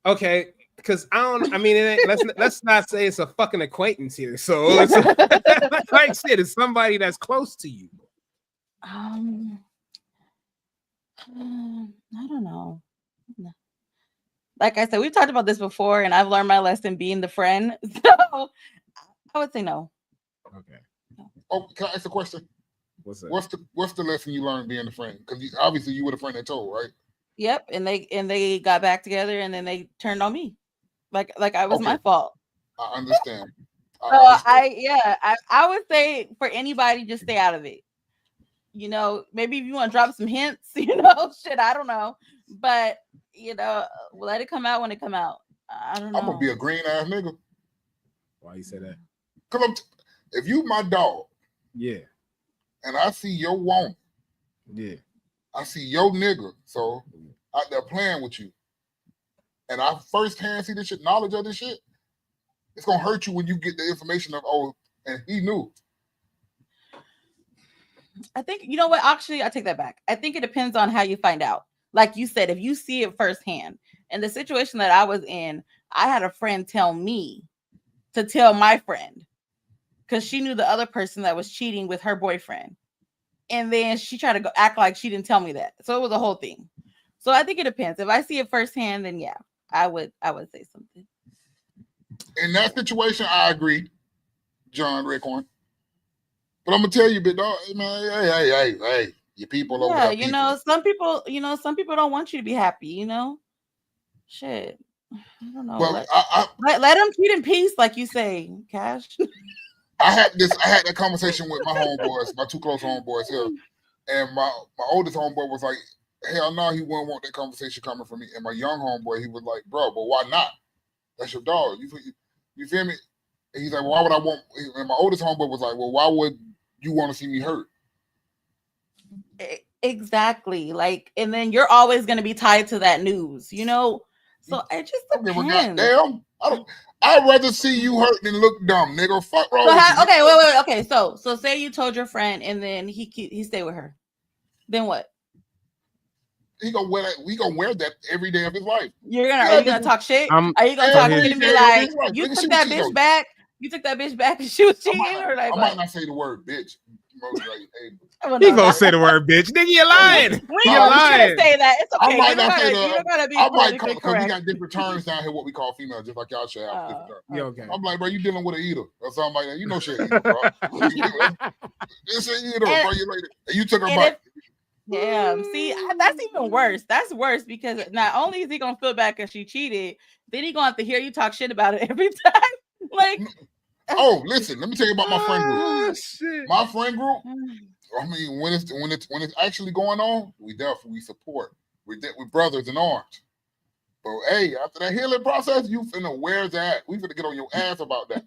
Okay, because let's not say it's a fucking acquaintance here. So it's like shit, it's somebody that's close to you. I don't know. Like I said, we've talked about this before, and I've learned my lesson being the friend. So I would say no. Okay. Oh, can I ask a question? What's that? What's the lesson you learned being a friend? Because obviously you were the friend that told, right? Yep, and they got back together, and then they turned on me, like I was my fault. I understand. I would say for anybody, just stay out of it. You know, maybe if you want to drop some hints, you know, shit, I don't know, but you know, let it come out when it come out. I don't know. I'm gonna be a green ass nigga. Why you say that? Cause if you my dog, Yeah. and I see your woman, Yeah. I see your nigga, so out there playing with you, and I firsthand see this shit, knowledge of this shit, it's gonna hurt you when you get the information of and he knew. I think, you know what? Actually, I take that back. I think it depends on how you find out. Like you said, if you see it firsthand. In the situation that I was in, I had a friend tell me to tell my friend because she knew the other person that was cheating with her boyfriend. And then she tried to go act like she didn't tell me that. So it was a whole thing. So I think it depends. If I see it firsthand, then yeah, I would say something. In that situation, I agree, John Raekwon. But I'm gonna tell you, big dog, man, hey, your people over there. Yeah, you know, some people don't want you to be happy, you know. Shit. I don't know. Well, let them cheat in peace, like you say, Cash. I had that conversation with my homeboys, my two close homeboys here. And my oldest homeboy was like, hell no, he wouldn't want that conversation coming from me. And my young homeboy, he was like, bro, but why not? That's your dog. You feel me? And he's like, why would I want? And my oldest homeboy was like, well, why would you want to see me hurt? Exactly. Like, and then you're always going to be tied to that news, you know? So it just depends. I'd rather see you hurt than look dumb, nigga. Fuck wrong. Okay, wait. Okay, so say you told your friend and then he stayed with her. Then what? He gonna wear that. We gonna wear that every day of his life. Are you gonna talk shit? Are you gonna talk shit and be like, you took that bitch back? You took that bitch back and she was cheating? I might not say the word bitch. He gonna say the word bitch. Nigga, you're lying. You're lying. Say that. It's okay. I might not say that. You don't gotta be because we got different terms down here, what we call female, just like y'all should have different terms. Yeah, okay. I'm like, bro, you dealing with an eater or something like that. You know shit eater, bro. This ain't eater, bro. You took her back. Yeah, see, that's even worse. That's worse because not only is he gonna feel bad because she cheated, then he gonna have to hear you talk shit about it every time. Like, oh, listen, let me tell you about my friend group. My friend group. I mean, when it's actually going on, we support. We're brothers in arms. But hey, after that healing process, you finna wear that. We finna get on your ass about that.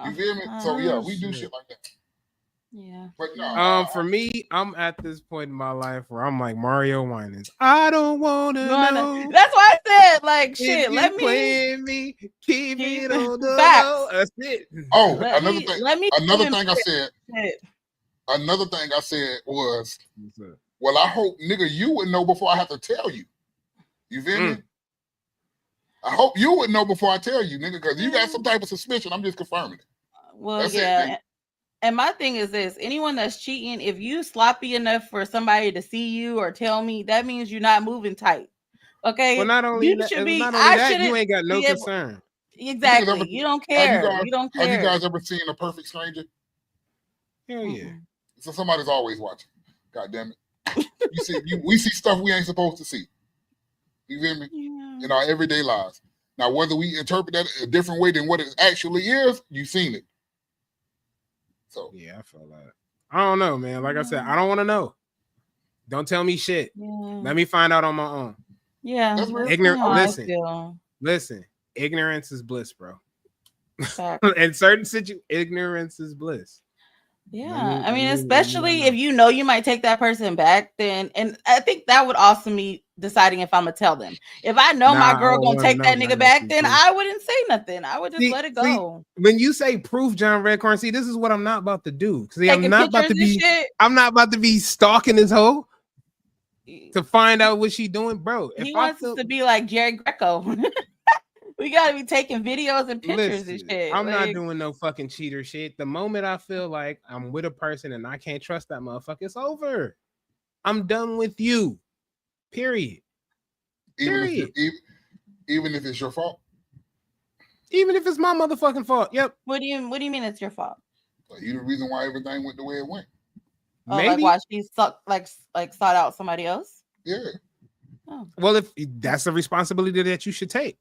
You feel me? So yeah, we do shit like that. Yeah. But no. For me, I'm at this point in my life where I'm like Mario Winans. I don't wanna know. That's why I said, like, shit. Let me keep it on the low. That's it. Oh, another thing I said was, well, I hope, nigga, you would know before I have to tell you. You feel me? I hope you would know before I tell you, nigga, because you got some type of suspicion. I'm just confirming it. Well, that's it. And my thing is this: anyone that's cheating, if you sloppy enough for somebody to see you or tell me, that means you're not moving tight. Okay. Well, not only that, you ain't got no concern. Exactly. You don't care. You don't care. Have you guys ever seen A Perfect Stranger? Hell yeah. So somebody's always watching. God damn it. We see stuff we ain't supposed to see. You feel me? Yeah. In our everyday lives. Now, whether we interpret that a different way than what it actually is, you've seen it. So yeah, I feel that. I don't know, man. Like I said, I don't want to know. Don't tell me shit. Yeah. Let me find out on my own. Yeah. Listen. Ignorance is bliss, bro. In certain situations, ignorance is bliss. Yeah. I mean, especially if you know you might take that person back, then, and I think that would also be deciding if I'm gonna tell them. If I know my girl gonna take that nigga back, then I wouldn't say nothing. I would just let it go. When you say proof, John Redcorn, see, this is what I'm not about to do. See, I'm not about to be stalking this hoe to find out what she doing, bro. He wants us to be like Jerry Greco. We gotta be taking videos and pictures and shit. I'm not doing no fucking cheater shit. The moment I feel like I'm with a person and I can't trust that motherfucker, it's over. I'm done with you. Period. Even if it's your fault. Even if it's my motherfucking fault. Yep. What do you mean it's your fault? Like, you the reason why everything went the way it went. Oh, maybe. Like why she sought out somebody else? Yeah. Oh. Well, if that's a responsibility that you should take.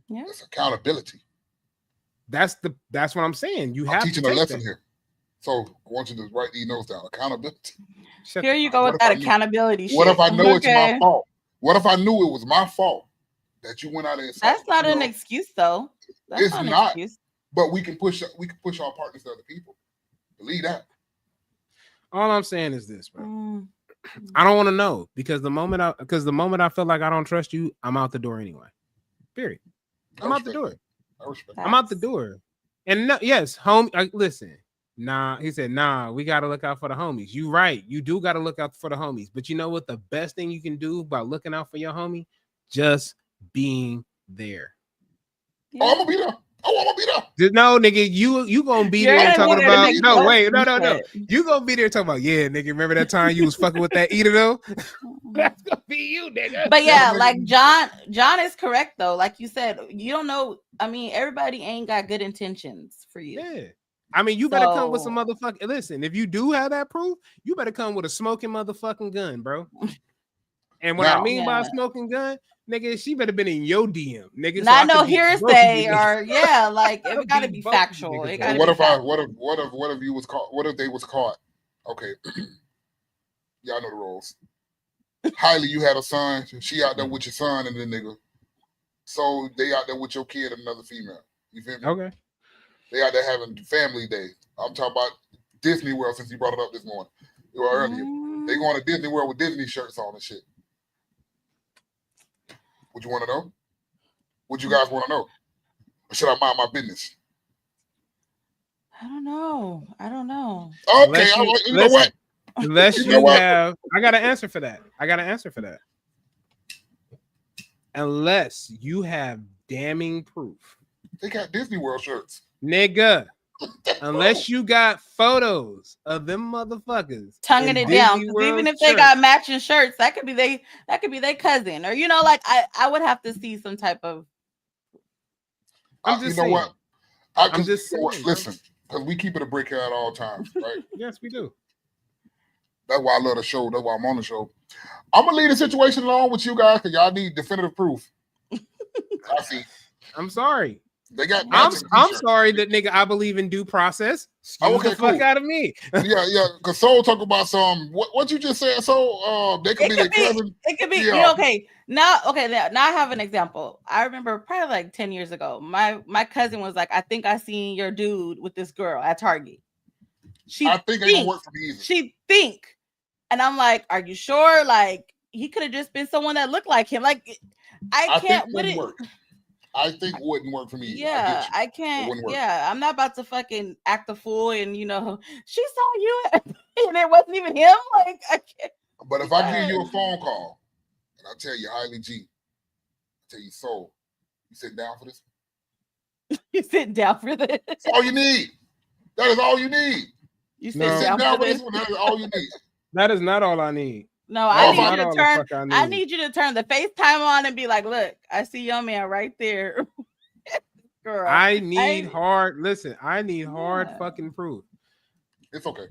Yeah. That's accountability. That's what I'm saying. You I'm have to teaching a take lesson that. here. So I want you to write these notes down. Accountability. Shut Here the you fuck go up. with that accountability shit. What if I know it's my Okay. fault? What if I knew it was my fault that you went out there and That's not an excuse. excuse, though. That's It's not an not. excuse. But we can push our partners to other people. Believe that. All I'm saying is this, bro. Mm. I don't want to know because the moment I feel like I don't trust you, I'm out the door anyway. Period. I'm out the door. I respect I'm out the door. And no, yes, listen. Nah, he said, nah, we got to look out for the homies. You right. You do got to look out for the homies. But you know what? The best thing you can do by looking out for your homie, just being there. Oh, I'm gonna be there. Oh, I'm gonna be there. No, nigga, you gonna be You're there gonna be talking there to about make no, us wait, no. reset. You gonna be there talking about, yeah, nigga, remember that time you was fucking with that eater though? That's gonna be you, nigga. But yeah, like John is correct though. Like you said, you don't know. I mean, everybody ain't got good intentions for you. Yeah. I mean, you better come with some motherfucking. Listen, if you do have that proof, you better come with a smoking motherfucking gun, bro. And what I mean by a smoking gun, nigga, she better been in your DM, nigga. Not no hearsay or like it gotta be factual. It gotta what if you was caught? What if they was caught? Okay, y'all know the rules. Hailey, you had a son. She out there with your son and the nigga. So they out there with your kid and another female. You feel me? Okay. They out there having family day. I'm talking about Disney World since you brought it up this morning. Earlier. They going to Disney World with Disney shirts on and shit. Would you want to know? Would you guys want to know? Or should I mind my business? I don't know. Okay, you know what? Unless you have, I got an answer for that. Unless you have damning proof. They got Disney World shirts. Nigga. Unless you got photos of them motherfuckers tonguing it down. Even if they got matching shirts, that could be their cousin. Or like I would have to see some type of I'm just saying. What? I'm just saying. Listen, because we keep it a brick here at all times, right? Yes, we do. That's why I love the show. That's why I'm on the show. I'm gonna leave the situation alone with you guys because y'all need definitive proof. I see. I'm sorry. They got. I'm sorry that nigga. I believe in due process. Okay, the fuck out of me. yeah. Because Soul talk about some. What you just said? So they could be their cousin. It could be. Yeah. Okay. Now I have an example. I remember probably like 10 years ago. My cousin was like, I think I seen your dude with this girl at Target. I think it ain't gonna work for me either. She think, and I'm like, are you sure? Like he could have just been someone that looked like him. Like I can't. Wouldn't work. I think it wouldn't work for me. Yeah, I can't. Yeah, I'm not about to fucking act a fool and she saw you and it wasn't even him. Like I can't. But if I give you a phone call and I tell you, Hailey G, I tell you, Soul, you sitting down for this? You sitting down for this? That's all you need. That is all you need. You sitting down for this? That is all you need. That is not all I need. No, I need you to turn the FaceTime on and be like, look, I see your man right there. Girl. I need hard fucking proof. It's okay.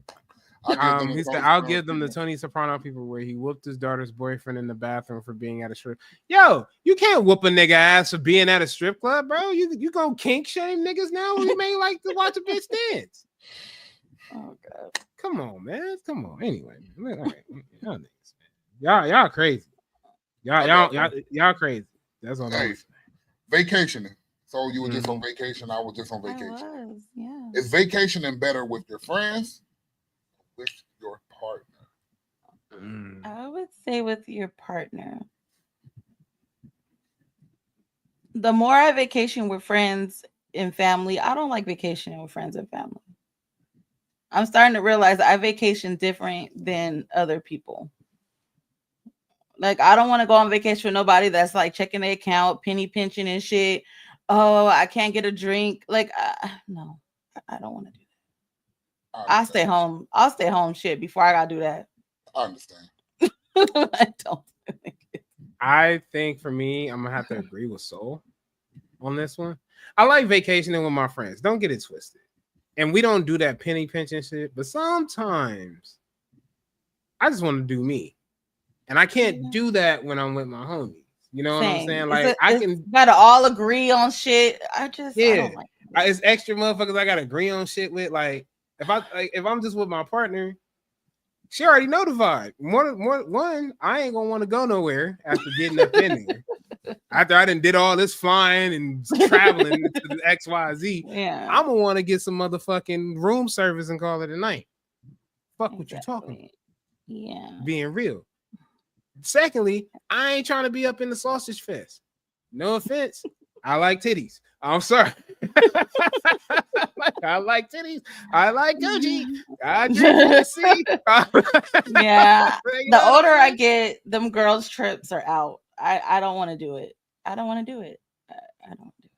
He said, I'll give them the Tony Soprano people where he whooped his daughter's boyfriend in the bathroom for being at a strip. Yo, you can't whoop a nigga ass for being at a strip club, bro. You go kink shame niggas now? We may like to watch a bitch dance. Oh God. Come on, man. Come on. Anyway, all right. Y'all crazy. Y'all crazy. That's all I'm saying. Vacationing. So you were just on vacation. I was just on vacation. Yeah. Is vacationing better with your friends? With your partner? I would say with your partner. The more I vacation with friends and family, I don't like vacationing with friends and family. I'm starting to realize I vacation different than other people. Like, I don't want to go on vacation with nobody that's like checking their account, penny pinching and shit. Oh, I can't get a drink. Like, no, I don't want to do that. I'll stay home. I'll stay home shit before I got to do that. I understand. I don't think it. I think for me, I'm going to have to agree with Soul on this one. I like vacationing with my friends. Don't get it twisted. And we don't do that penny pinching shit, but sometimes I just want to do me. And I can't do that when I'm with my homies. You know what I'm saying? Like I can gotta all agree on shit. I don't like It's extra motherfuckers I gotta agree on shit with. Like if I'm just with my partner, she already notified. One, I ain't gonna want to go nowhere after getting up in there. After I done did all this flying and traveling to the XYZ, Yeah. I'm gonna want to get some motherfucking room service and call it a night. Fuck what you talking about. Yeah. Being real. Secondly, I ain't trying to be up in the sausage fest. No offense. I like titties. I'm sorry. I like titties. I like Gucci. I drink Hennessy. Yeah. The older I get, them girls' trips are out. I don't want to do it. I don't want to do it. I don't do it.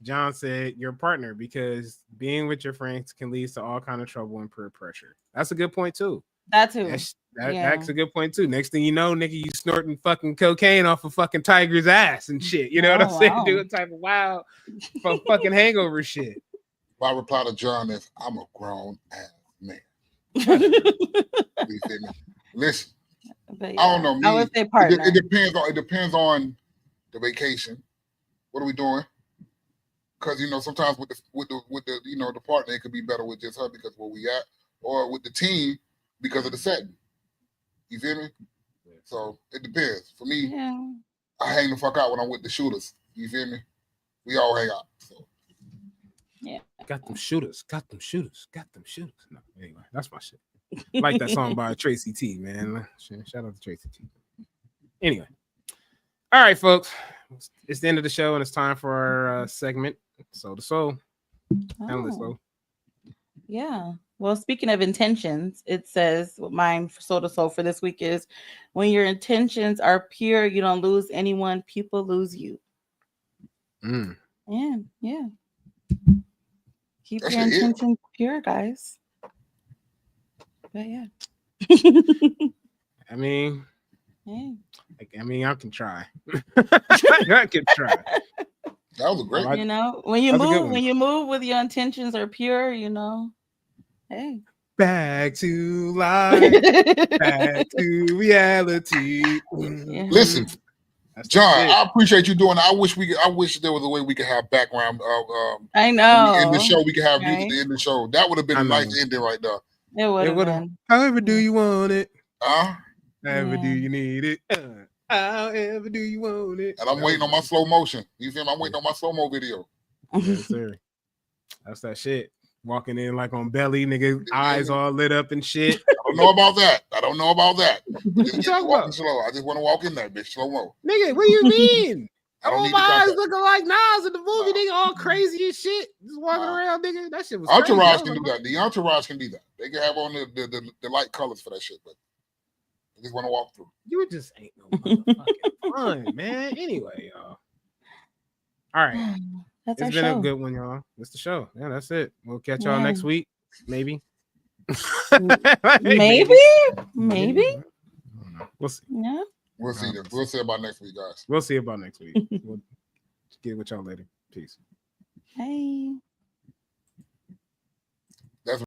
John said your partner, because being with your friends can lead to all kind of trouble and peer pressure. That's a good point too. That too. That's a good point too. Next thing you know, nigga, you snorting fucking cocaine off of fucking Tiger's ass and shit. You know what I'm saying? Wow. Doing type of wild fucking hangover shit. My reply to John is, I'm a grown ass man. You feel me? Listen, But I don't know. Me, I would say partner. It depends on the vacation. What are we doing? Because sometimes with the the partner, it could be better with just her because of where we at, or with the team because of the setting. You feel me? So it depends. For me, I hang the fuck out when I'm with the shooters. You feel me? We all hang out. So. Yeah. Got them shooters. No, anyway, that's my shit. I like that song by Tracy T, man. Shout out to Tracy T. Anyway. All right, folks. It's the end of the show, and it's time for our segment, Soul to Soul. Yeah. Well, speaking of intentions, it says mine for Soul to Soul for this week is when your intentions are pure, you don't lose anyone, people lose you. Yeah. Keep your intentions pure, guys. But yeah. I mean, I can try. I can try. That was a great. When you move with your intentions are pure, hey. Back to life, back to reality. Yeah. Listen, John, I appreciate you doing that. I wish there was a way we could have background. I know. In the show, we could have music in the show. That would have been a nice ending right there. It would have been. However do you want it? However do you need it? However do you want it? And I'm waiting on my slow motion. You feel me? I'm waiting on my slow-mo video. Yes, sir. That's that shit. Walking in like on belly, nigga, eyes all lit up and shit. I don't know about that. Just walking slow. I just want to walk in that bitch slow-mo. Nigga, what do you mean? I don't need my eyes looking like Nas in the movie, nigga, all crazy as shit. Just walking around, nigga. That shit was Entourage crazy. can do that. The entourage can do that. They can have on the light colors for that shit, but I just want to walk through. You just ain't no motherfucking fun, man. Anyway, y'all. All right. It's been a good one, y'all. It's the show. Yeah, that's it. We'll catch y'all next week. Maybe. Maybe. We'll see. Yeah. We'll see. We'll see about next week, guys. We'll see about next week. We'll get with y'all later. Peace. Hey.